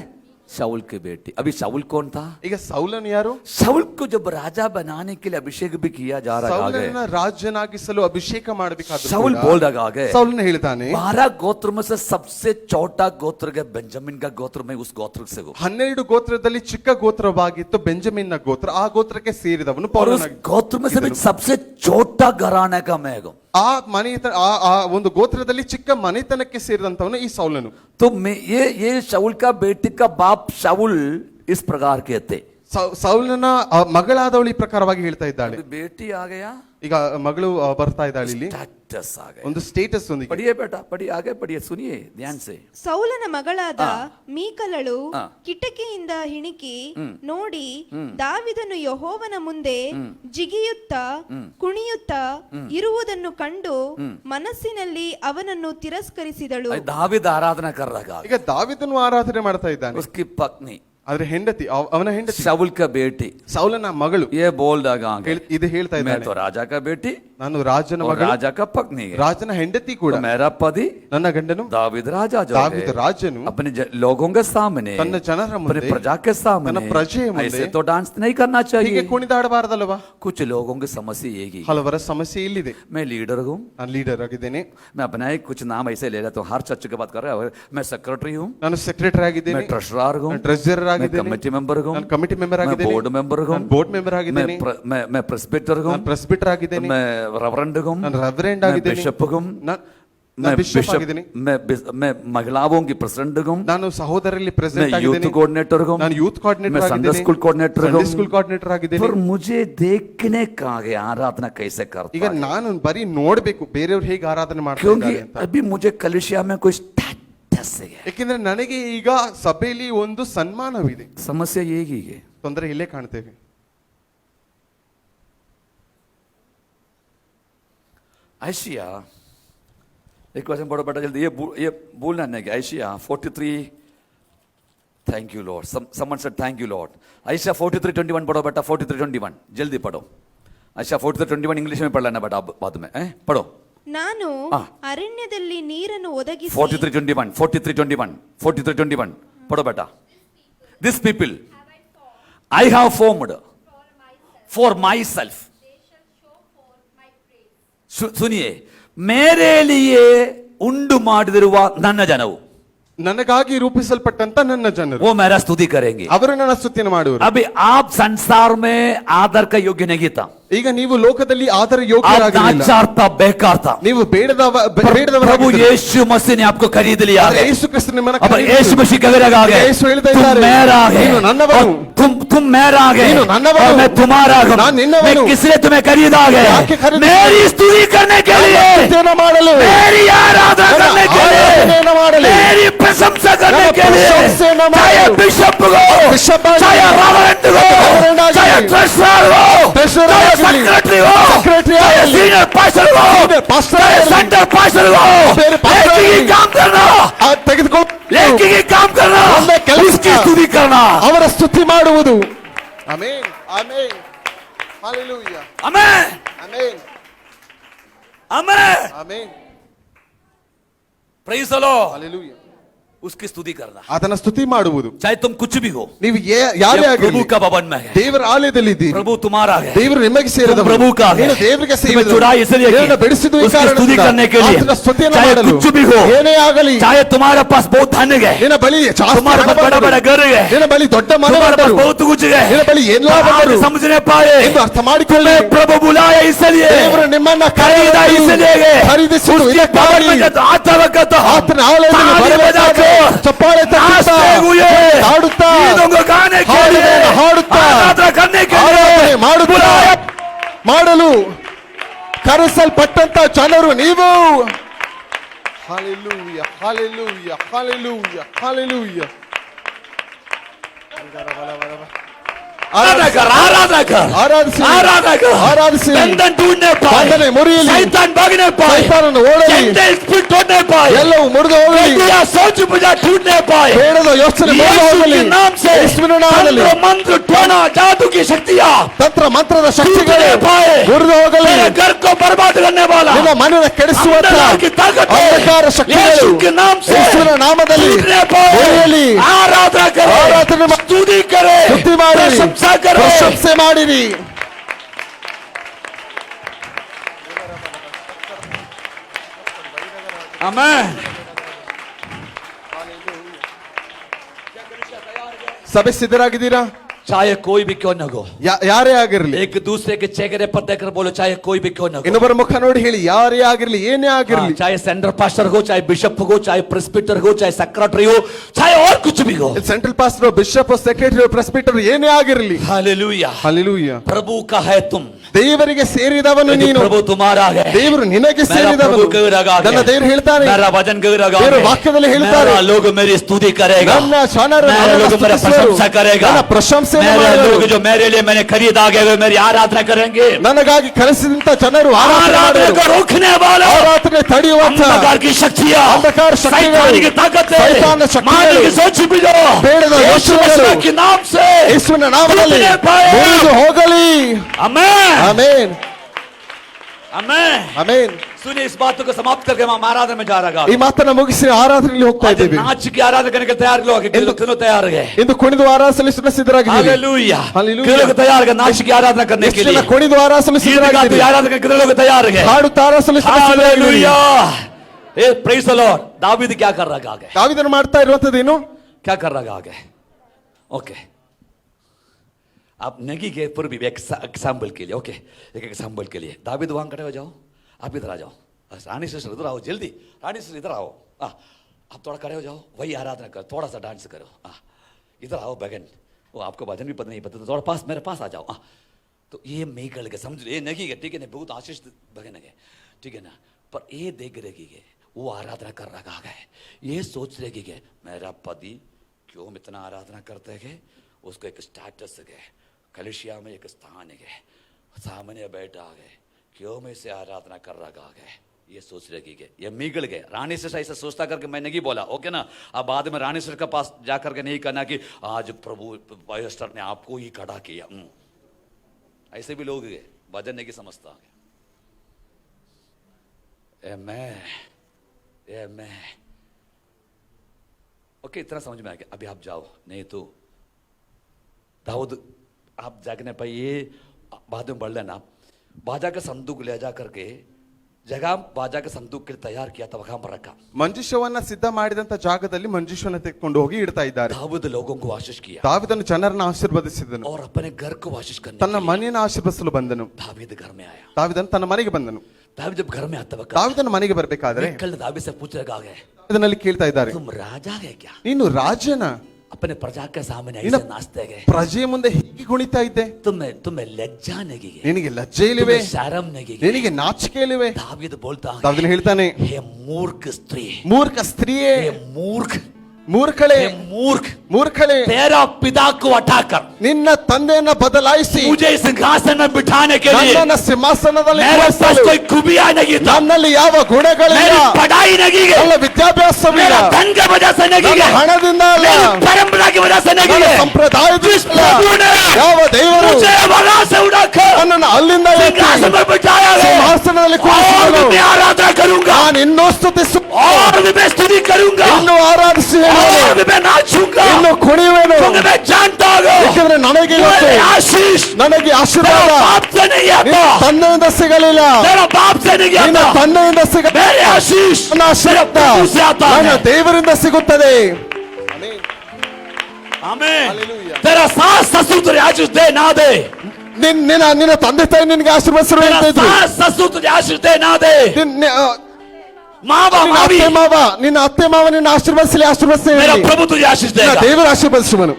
शाऊल की बेटी. अभी शाऊल कौन था? ಈಗ ಸೌಲನು ಯಾರು? शाऊल को जब राजा बनाने के लिए अभिषेक भी किया जा रहा है, ಸೌಲನನ್ನ ರಾಜನಾಗಿಸಲು ಅಭಿಷೇಕ ಮಾಡಬೇಕಾದ್ರೆ शाऊल बोल रहा है, ಸೌಲನು ಹೇಳ್ತಾನೆ, 12 गोत्र में से सबसे छोटा गोत्र है बेंजामिन का गोत्र, में उस गोत्र से हो. 12 ಗೋತ್ರದಲ್ಲಿ ಚಿಕ್ಕ ಗೋತ್ರವಾಗಿತ್ತು ಬೆಂಜಮಿನ್ನ ಗೋತ್ರ, ಆ ಗೋತ್ರಕ್ಕೆ ಸೇರಿದವನು ಪೌಲನಾಗಿದ್ದ. गोत्र में से सबसे छोटा घराने का मैं हूं. ಆ ಆ ಒಂದು ಗೋತ್ರದಲ್ಲಿ ಚಿಕ್ಕ ಮನೆತನಕ್ಕೆ ಸೇರಿದಂತವನು ಈ ಸೌಲನು. तो ये शाऊल का बेटी का बाप शाऊल इस प्रकार के थे. ಸೌಲನ ಮಗಳಾದವಳು ಈ ಪ್ರಕಾರವಾಗಿ ಹೇಳ್ತಾ ಇದ್ದಾಳೆ. बेटी आ गया, ಈಗ ಮಗಳು ಬರ್ತಾ ಇದ್ದಾಳೆ. ಇಲ್ಲಿ ಸ್ಟೇಟಸ್ ಆ ಗಯಾ, ಒಂದು ಸ್ಟೇಟಸ್ ಒಂದಿಗೆ. ಪಡಿಯೇ ಬೇಟಾ, ಪಡಿ, ಆಗೆ ಪಡಿಯೇ, ಸುನಿಯೇ ಧ್ಯಾನ ಸೆ. ಸೌಲನ ಮಗಳಾದ ಮೀಕಲಳು ಕಿಟಕಿಯಿಂದ ಹಿಣಿಕಿ ನೋಡಿ ದಾವೀದನು ಯೆಹೋವನ ಮುಂದೆ ಜಿಗಿಯುತ್ತಾ ಕುಣಿಯುತ್ತಾ ಇರುವುದನ್ನು ಕಂಡು ಮನಸ್ಸಿನಲ್ಲಿ ಅವನನ್ನು ತಿರಸ್ಕರಿಸಿದಳು. ದಾವೀದ ಆರಾಧನಾ ಕರ್ ರಹಾ. ಈಗ ದಾವೀದನು ಆರಾಧನೆ ಮಾಡ್ತಾ ಇದ್ದಾನೆ. ಉಸ್ಕಿ ಪತ್ನಿ, ಆದ್ರೆ ಹೆಂಡತಿ, ಅವನ ಹೆಂಡತಿ शाऊल का बेटी, ಸೌಲನ ಮಗಳು. ये बोल रहा है, ಇದು ಹೇಳ್ತಾ ಇದ್ದಾನೆ, मैं तो राजा का बेटी, ನಾನು ರಾಜನ ಮಗಳು, राजा का पत्नी है, ರಾಜನ ಹೆಂಡತಿ ಕೂಡ, मेरा पति, ನನ್ನ ಗಂಡನು दावीद राजा, जो ದಾವೀದ ರಾಜನು अपने लोगों के सामने, ತನ್ನ ಜನರ ಮುಂದೆ, अपने प्रजा के सामने, ತನ್ನ ಪ್ರಜೆಯ ಮುಂದೆ ऐसे तो डांस नहीं करना चाहिए. ಹೀಗೆ ಕುಣಿದಾಡಬಾರದಲ್ವಾ? कुछ लोगों की समस्या यही, ಹಲವರ ಸಮಸ್ಯೆ ಇಲ್ಲಿದೆ. मैं लीडर हूँ, ನಾನು ಲೀಡರ್ ಆಗಿದ್ದೇನೆ, मैं अपना ही कुछ नाम ऐसे ले लेता हूँ, हर चर्च की बात कर रहा हूँ, मैं सेक्रेटरी हूँ, ನಾನು ಸೆಕ್ರೆಟರಿ ಆಗಿದ್ದೇನೆ, मैं ट्रेजरर हूँ, ಟ್ರೆಜರರ್ ಆಗಿದ್ದೇನೆ, कमेटी मेंबर हूँ, ನಾನು ಕಮಿಟಿ ಮೆಂಬರ್ ಆಗಿದ್ದೇನೆ, बोर्ड मेंबर हूँ, ಬೋರ್ಡ್ ಮೆಂಬರ್ ಆಗಿದ್ದೇನೆ, मैं प्रेस्बिटर हूँ, ನಾನು ಪ್ರೆಸ್ಬಿಟರ್ ಆಗಿದ್ದೇನೆ, मैं रेवरेंड हूँ, ನಾನು ರೆವರೆಂಡ್ ಆಗಿದ್ದೇನೆ, बिशप हूँ, ನಾನು ಬಿಷಪ್ ಆಗಿದ್ದೇನೆ, मैं महिलाओं की प्रेसिडेंट हूँ, ನಾನು ಸಹೋದರಲ್ಲಿ ಪ್ರೆಸಿಡೆಂಟ್ मैं यूथ ಆಗಿದ್ದೇನೆ, कोऑर्डिनेटर हूँ, ನಾನು ಯೂತ್ ಕೋಆರ್ಡಿನೇಟರ್ मैं ಆಗಿದ್ದೇನೆ, संडे स्कूल कोऑर्डिनेटर हूँ, ಸಂಡೇ ಸ್ಕೂಲ್ ಕೋಆರ್ಡಿನೇಟರ್ ಆಗಿದ್ದೇನೆ. पर मुझे देखने का है आराधना कैसे करता ಈಗ है, ನಾನು ಬರೀ ನೋಡ್ಬೇಕು ಬೇರೆಯವ್ರು ಹೇಗೆ ಆರಾಧನೆ ಮಾಡ್ತಾರೆ क्योंकि ಅಂತ. अभी मुझे कलिसिया में कोई स्टेटस है, ಯಾಕೆಂದ್ರೆ ನನಗೆ ಈಗ ಸಭೆಯಲ್ಲಿ ಒಂದು ಸನ್ಮಾನವಿದೆ. समस्या यही है. ತೊಂದರೆ ಇಲ್ಲೇ ಕಾಣ್ತೇವೆ. आशिया एक क्वेश्चन पढ़ो बेटा जल्दी, ये बोलना नहीं कि Isaiah 43, thank you lord, someone said thank you lord. Isaiah 43:21 पढ़ो बेटा, 43:21 जल्दी पढ़ो। आयशिया 43:21 इंग्लिश में पढ़ लेना बेटा, आप बाद में पढ़ो। ನಾನು ಅರಣ್ಯದಲ್ಲಿ ನೀರನ್ನು ಒದಗಿಸಿ 43:21 पढ़ो बेटा। This people I have formed for myself, सुनिए, मेरे लिए ಉಂಡು ಮಾಡಿದಿರುವ ನನ್ನ ಜನವು, ನನಗಾಗಿ ರೂಪಿಸಲ್ಪಟ್ಟಂತ ನನ್ನ ಜನರು, वो मेरा स्तुति करेंगे। ಅವರು ನನ್ನ ಸ್ತುತಿಯನ್ನು ಮಾಡುವರು। अभी आप संसार में आदर का योग्य नहीं था, ಈಗ ನೀವು ಲೋಕದಲ್ಲಿ ಆದರ आप ಯೋಗ್ಯರಾಗಿಲ್ಲ, नाचार था, बेकार था। ನೀವು प्रभु ಬೇಡದವರಾಗಿದ್ದರು। यीशु मसीह ने आपको खरीद लिया है। ಯೇಸು ಕ್ರಿಸ್ತ ನಿಮ್ಮನ್ನು अब यीशु मसीह कहेगा आगे, ಯೇಸು ಹೇಳ್ತಾ तुम ಇದ್ದಾರೆ, मेरा है, ನೀನು ನನ್ನವನು, तुम मेरा है, ನೀನು ನನ್ನವನು, और मैं तुम्हारा हूं। ನಾನು ನಿನ್ನವನು। मैं किसने तुम्हें खरीदा है? ಯಾಕೆ ಖರೀದಿಸಿದೆ? मेरी स्तुति करने के लिए, ಸ್ತುತಿಯನ್ನು ಮಾಡಲು, मेरी आराधना करने के लिए, ಆರಾಧನೆಯನ್ನು ಮಾಡಲು, मेरी प्रशंसा करने ನನ್ನ के लिए, ಪ್ರಶಂಸೆಯನ್ನು चाहे ಮಾಡಲು, बिशप हो, बिशप ಆಗಲಿ, चाहे रेवरेंड हो, रेवरेंड ಆಗಲಿ, चाहे ट्रेजरर हो, ट्रेजरर चाहे ಆಗಲಿ, सेक्रेटरी हो, सेक्रेटरी चाहे ಆಗಲಿ, सीनियर पास्टर हो, सीनियर पास्टर चाहे ಆಗಲಿ, सेंटर पास्टर हो, ಬೇರೆ ಪಾಸ್ಟರ್ एक ही ಆಗಲಿ, काम करना, ತೆಗೆದುಕೊಂಡು एक ही काम करना, ಒಂದೇ ಕೆಲಸ, उसकी स्तुति करना। ಅವರ ಸ್ತುತಿ ಮಾಡುವುದು। Amen, amen, hallelujah, amen, amen, amen, amen, praise the Lord. Hallelujah, उसकी स्तुति करना, ಆತನ ಸ್ತುತಿ ಮಾಡುವುದು। चाहे तुम कुछ भी हो, ನೀವು ಯಾರೇ ये प्रभु ಆಗಿರಲಿ, का भवन में है, ದೇವರ ಆಲಯದಲ್ಲಿ ಇದ್ದೀರಿ, प्रभु तुम्हारा है, ದೇವರು ನಿಮಗೆ तुम ಸೇರಿದವರು, प्रभु का है, ನೀನು ದೇವರಿಗೆ तुम्हें ಸೇರಿದವರು, चुरा इसलिए ದೇವರನ್ನು ಬೆಳೆಸಿದ್ದು ಈ उसकी स्तुति ಕಾರಣದಿಂದ, करने के लिए, ಆತನ ಸ್ತುತಿಯನ್ನು चाहे ಮಾಡಲು, कुछ भी हो, ಏನೇ ಆಗಲಿ, चाहे तुम्हारे पास बहुत धन है, ನಿನ್ನ ಬಳಿ ಜಾಸ್ತಿ तुम्हारे ಹಣ पास बड़ा बड़ा ಬಂದರು, घर है, ನಿನ್ನ ಬಳಿ ದೊಡ್ಡ ಮನೆ तुम्हारे पास ಬಂದರು, बहुत कुछ है, ನಿನ್ನ ಬಳಿ ಎಲ್ಲ आप ಬಂದರು समझने पाए, ಎಂದು ಅರ್ಥ ಮಾಡಿಕೊಳ್ಳಿ। तुम्हें प्रभु बुलाया इसलिए, ದೇವರು ನಿಮ್ಮನ್ನ खरीदा इसलिए, ಖರೀದಿಸಿದ್ದು उसके भवन में जब आता वक्त ಆತನ ಆಲಯದಲ್ಲಿ ताली ಬರಬೇಕಾದ್ರೆ बजाकर, ಚಪ್ಪಾಳೆ ತಟ್ಟುತ್ತಾ, नाचते हुए, ಹಾಡುತ್ತಾ, गीतों को गाने के लिए, ಹಾಡುತ್ತಾ, आराधना करने के ಆರಾಧನೆ लिए ಮಾಡುತ್ತಾ, बुलाया। ಮಾಡಲು ಕರೆಸಲ್ಪಟ್ಟಂತ ಜನರು ನೀವು। Hallelujah, hallelujah, hallelujah, hallelujah. आराधना कर, आराधना कर, ಆರಾಧಿಸಿ, आराधना कर, ಆರಾಧಿಸಿ, बंधन टूटने पाए, ಬಂಧನ ಮುರಿಯಲಿ, शैतान भागने पाए, ಸೈತಾನನು ಓಡಲಿ, चंचल स्पिरिट टूटने पाए, ಎಲ್ಲವೂ ಮುರಿದು ಹೋಗಲಿ, गंदिया सोच बुझा टूटने पाए, ಬೇಡದ ಯೋಚನೆ ಮುರಿದು यीशु ಹೋಗಲಿ, के नाम से ಯೇಸುವಿನ ನಾಮದಲ್ಲಿ तंत्र मंत्र टोना जादू की शक्तियां ತಂತ್ರ ಮಂತ್ರದ ಶಕ್ತಿಗಳು टूटने पाए, ಮುರಿದು ಹೋಗಲಿ, मेरे घर को बर्बाद करने वाला ನಿನ್ನ ಮನೆಯನ್ನು ಕೆಡಿಸುವಂತ अंधकार की ताकत ಅಂಧಕಾರ ಶಕ್ತಿಗಳು यीशु के नाम से ಯೇಸುವಿನ ನಾಮದಲ್ಲಿ टूटने पाए, ಮುರಿಯಲಿ, आराधना करे, ಆರಾಧನೆ ಮಾಡಿ, स्तुति करे, ಸ್ತುತಿ ಮಾಡಿ, प्रशंसा करे, ಪ್ರಶಂಸೆ ಮಾಡಿರಿ। आमेन। ಸಭೆ ಸಿದ್ಧರಾಗಿದ್ದೀರಾ? चाहे कोई भी क्यों न हो, ಯಾರೇ ಆಗಿರಲಿ, एक दूसरे के चेहरे पर देखकर बोलो, चाहे कोई भी क्यों न हो, ಇನ್ನೊಬ್ಬರ ಮುಖ ನೋಡಿ ಹೇಳಿ, ಯಾರೇ ಆಗಿರಲಿ, ಏನೇ ಆಗಿರಲಿ, चाहे सेंटर पास्टर हो, चाहे बिशप हो, चाहे प्रेस्बिटर हो, चाहे सेक्रेटरी हो, चाहे और कुछ भी हो, ಸೆಂಟ್ರಲ್ ಪಾಸ್ಟರ್, ಬಿಷಪ್, ಸೆಕ್ರೆಟರಿ, ಪ್ರೆಸ್ಬಿಟರ್ ಏನೇ ಆಗಿರಲಿ, हालेलुया, ಹalleluya, प्रभु का है तुम, ದೇವರಿಗೆ ಸೇರಿದವನು यदि ನೀನು, प्रभु तुम्हारा है, ದೇವರು ನಿನಗೆ मेरा ಸೇರಿದವನು। प्रभु कहेगा आगे, ನನ್ನ ದೇವರು ಹೇಳ್ತಾನೆ, मेरा वचन कहेगा ದೇವರು आगे, ವಾಕ್ಯದಲ್ಲಿ ಹೇಳ್ತಾರೆ, मेरा लोग मेरी स्तुति करेगा, ನನ್ನ ಜನರು मेरे ನನ್ನನ್ನು लोग मेरा ಸ್ತುತಿಸುವರು, प्रशंसा करेगा, ನನ್ನ ಪ್ರಶಂಸೆಯನ್ನು मेरे ಮಾಡುವರು, लोग जो मेरे लिए मैंने खरीदा गए वे मेरी आराधना करेंगे, ನನಗಾಗಿ ಕರೆಸಿದಂತ ಜನರು ಆರಾಧನೆ आराधना ಮಾಡುವರು, को रोकने वाला ಆರಾಧನೆ ತಡೆಯುವಂತ अंधकार की शक्तियां, अंधकार शक्तियां, शैतान की ताकतें, शैतान शक्तियां, मारने की सोच भी जो ಬೇಡದ यीशु ಯೋಚನೆಗಳು मसीह के नाम से ಯೇಸುವಿನ ನಾಮದಲ್ಲಿ ಟೂಟನೆ ಪಾಯೆ, ಮುರಿದು ಹೋಗಲಿ। आमेन, ಆಮೆನ್, आमेन। ಆಮೆನ್। सुनिए, इस बात को समाप्त करके हम आराधना में जा रहा ಈ ಮಾತನ್ನ ಮುಗಿಸಿ ಆರಾಧನೆಯಲ್ಲಿ ಹೋಗ್ತಾ है, ಇದ್ದೇವೆ। नाच की आराधना करने के तैयार लोग कितने तैयार है, ಇಂದು ಕುಣಿದು ಆರಾಧನೆ सिद्धರಾಗಿದ್ದೀವಿ। Hallelujah, hallelujah. कितने लोग तैयार है नाच की आराधना करने के ಎಷ್ಟು लिए, ಜನ ಕುಣಿದು ಆರಾಧನೆ गीत गाते सिद्धರಾಗಿದ್ದೀವಿ, आराधना करने कितने लोग तैयार है, ಹಾಡುತ್ತಾ ಆರಾಧನೆ ಸಿದ್ಧರಾಗಿದ್ದೀವಿ। हालेलुया, ए प्रेज़ द लॉर्ड। दावीद क्या कर रहा है आगे, ದಾವೀದನು ಮಾಡ್ತಾ ಇರುವಂತದ್ದೇನು? क्या कर रहा है आगे, ओके, आप नगी के पूर्व भी एग्जाम्पल के लिए, ओके, एक एग्जाम्पल के लिए दावीद वहां खड़े हो जाओ, आप इधर आ जाओ, रानी सिस्टर इधर आओ, जल्दी रानी सिस्टर इधर आओ, आप थोड़ा खड़े हो जाओ, वही आराधना करो, थोड़ा सा डांस करो, इधर आओ बहन, वो आपको भजन भी पता नहीं पता, थोड़ा पास मेरे पास आ जाओ, तो ये मेघल के समझ ये नगी के, ठीक है ना, बहुत आशीष बहन है, ठीक है ना, पर ये देख रही है वो आराधना कर रहा है, ये सोच रही है मेरा पति क्यों इतना आराधना करते हैं, उसको एक स्टेटस है, कलिशिया में एक स्थान है, सामने बैठा है, क्यों मैं इसे आराधना कर रहा है, ये सोच रखिए ये मीगल गए रानी से ऐसा सोचता करके मैं नहीं बोला, ओके ना। अब बाद में रानी सर के पास जाकर के नहीं कहना कि आज प्रभु पास्टर ने आपको ही खड़ा किया। ऐसे भी लोग गए भजन नहीं समझता। मैं ओके इतना समझ में आ गया। अभी आप जाओ, नहीं तो दाऊद आप जागने पर ये बाद में बढ़ लेना। बाजा का संदूक ले जा करके जगह बाजा के संदूक के तैयार किया था वहां पर रखा। ಮಂಜೂಷವನ್ನ ಸಿದ್ಧ ಮಾಡಿದಂತ ಜಾಗದಲ್ಲಿ ಮಂಜೂಷವನ್ನ ತೆಗೆದುಕೊಂಡು ಹೋಗಿ ಇಡ್ತಾ ಇದ್ದಾರೆ. दाऊद लोगों को आशीष किया, ದಾವೀದನು ಜನರನ್ನು ಆಶೀರ್ವದಿಸಿದನು, और अपने घर को आशीष करने ತನ್ನ ಮನೆಯನ್ನು ಆಶೀರ್ವದಿಸಲು ಬಂದನು. दाऊद घर में आया, ದಾವೀದನು ತನ್ನ ಮನೆಗೆ ಬಂದನು. दाऊद जब घर में आता वक्त ದಾವೀದನ ಮನೆಗೆ ಬರಬೇಕಾದ್ರೆ कल दाऊद से पूछ रहा है ಇದನ್ನಲ್ಲಿ ಕೇಳ್ತಾ ಇದ್ದಾರೆ, तुम राजा है क्या? ನೀನು ರಾಜನ? अपने प्रजा के सामने ऐसे नाचते गए, ಪ್ರಜೆಯ ಮುಂದೆ ಹೀಗೆ ಕುಣಿತಾ ಇದ್ದೆ, तुम्हें लज्जा नहीं है, ನಿನಗೆ ಲಜ್ಜೆ ಇಲ್ಲವೇ, शर्म नहीं है, ನಿನಗೆ ನಾಚಿಕೆ ಇಲ್ಲವೇ? दाऊद बोलता है, ದಾವೀದನು ಹೇಳ್ತಾನೆ, हे मूर्ख स्त्री, ಮೂರ್ಖ ಸ್ತ್ರೀಯೇ, हे मूर्ख, ಮೂರ್ಖಳೇ, हे मूर्ख, ಮೂರ್ಖಳೇ, तेरा पिता को हटाकर ನಿನ್ನ ತಂದೆಯನ್ನ ಬದಲಾಯಿಸಿ मुझे सिंहासन में बिठाने के लिए ನನ್ನನ್ನ ಸಿಂಹಾಸನದಲ್ಲಿ मेरे पास ಕೂರಿಸಲು कोई खूबियां नहीं था, ನನ್ನಲ್ಲಿ ಯಾವ ಗುಣಗಳಿಲ್ಲ, मेरी पढ़ाई नहीं है, ನನ್ನ ವಿದ್ಯಾಭ್ಯಾಸವಿಲ್ಲ, मेरा धन की वजह से नहीं ನನ್ನ है, ಹಣದಿಂದ ಅಲ್ಲ, मेरी परंपरा की वजह से नहीं ನನ್ನ है, ಸಂಪ್ರದಾಯದಿಂದ जिस ಅಲ್ಲ, प्रभु ने ಯಾವ ದೇವರು मुझे वहां से उठाकर ನನ್ನನ್ನು ಅಲ್ಲಿಂದ ಎತ್ತಿ सिंहासन में बिठाया है, ಸಿಂಹಾಸನದಲ್ಲಿ और ಕೂರಿಸಿದನು. मैं आराधना करूंगा, ನಾನು ಇನ್ನೂ ಸ್ತುತಿಸು, और मैं स्तुति करूंगा, ಇನ್ನೂ ಆರಾಧಿಸಿ, और मैं नाचूंगा, ಇನ್ನೂ ಕುಣಿಯುವೆನು, क्योंकि मैं जानता हूं ಯಾಕಂದ್ರೆ ನನಗೆ ಗೊತ್ತು, मेरे आशीष ನನಗೆ मेरा ಆಶೀರ್ವಾದ बाप से नहीं ನಿನ್ನ आता, ತಂದೆಯಿಂದ ಸಿಗಲಿಲ್ಲ, मेरा बाप से नहीं ನಿನ್ನ आता, ತಂದೆಯಿಂದ मेरे ಸಿಗಲಿಲ್ಲ, आशीष ನನ್ನ ಆಶೀರ್ವಾದ प्रभु से आता ನನ್ನ है। ದೇವರಿಂದ ಸಿಗುತ್ತದೆ. आमीन। हालेलुया। तेरा सास ससुर तुझे आशीष दे ना दे, ನಿನ್ನ ತಂದೆ ತಾಯಿ ನಿನಗೆ ಆಶೀರ್ವದಿಸರು तेरा ಅಂತ ಇದ್ರು, सास ससुर तुझे आशीष दे ना दे, माँ बाप ನಿನ್ನ ಅತ್ತೆ ಮಾವ ನಿನ್ನ ಆಶೀರ್ವದಿಸಲಿ, ಆಶೀರ್ವದಿಸಲಿ, मेरा प्रभु तुझे आशीष ನಿನ್ನ देगा। ದೇವರು ಆಶೀರ್ವದಿಸುವನು.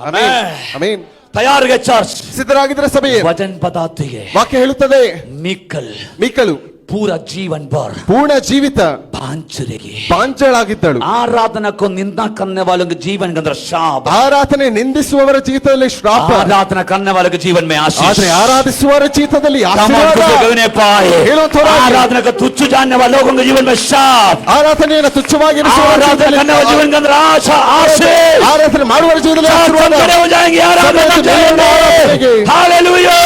आमीन। ಆಮೀನ್. तैयार है चर्च, ಸಿದ್ಧರಾಗಿದ್ದರೆ ಸಭೆಯೇ, वचन बताती है ವಾಕ್ಯ ಹೇಳುತ್ತದೆ, मिकल ಮೀಕಲು पूरा जीवन भर ಪೂರ್ಣ ಜೀವಿತ भांचरेगी। ಪಾಂಚಳಾಗಿದ್ದಳು. आराधना को निंदा करने वालों के जीवन के अंदर शाप, ಆರಾಧನೆ ನಿಂದಿಸುವವರ ಜೀವಿತದಲ್ಲಿ ಶ್ರಾಪ, आराधना करने वालों के जीवन में आशीष। ಆದ್ರೆ ಆರಾಧಿಸುವವರ ಜೀವಿತದಲ್ಲಿ कमान ಆಶೀರ್ವಾದ. तुझे गगने पाए, ಹೇಳುವಂತವರಾಗಿ आराधना को तुच्छ जानने वाले लोगों के जीवन में शाप, ಆರಾಧನೆಯನ್ನು ತುಚ್ಛವಾಗಿ आराधना करने वाले जीवन के अंदर आशा आशीष, ಆರಾಧನೆ ಮಾಡುವವರ ಜೀವಿತದಲ್ಲಿ सब ಆಶೀರ್ವಾದ. खड़े हो जाएंगे आराधना सब करेंगे। आराधना करेंगे। हालेलुया।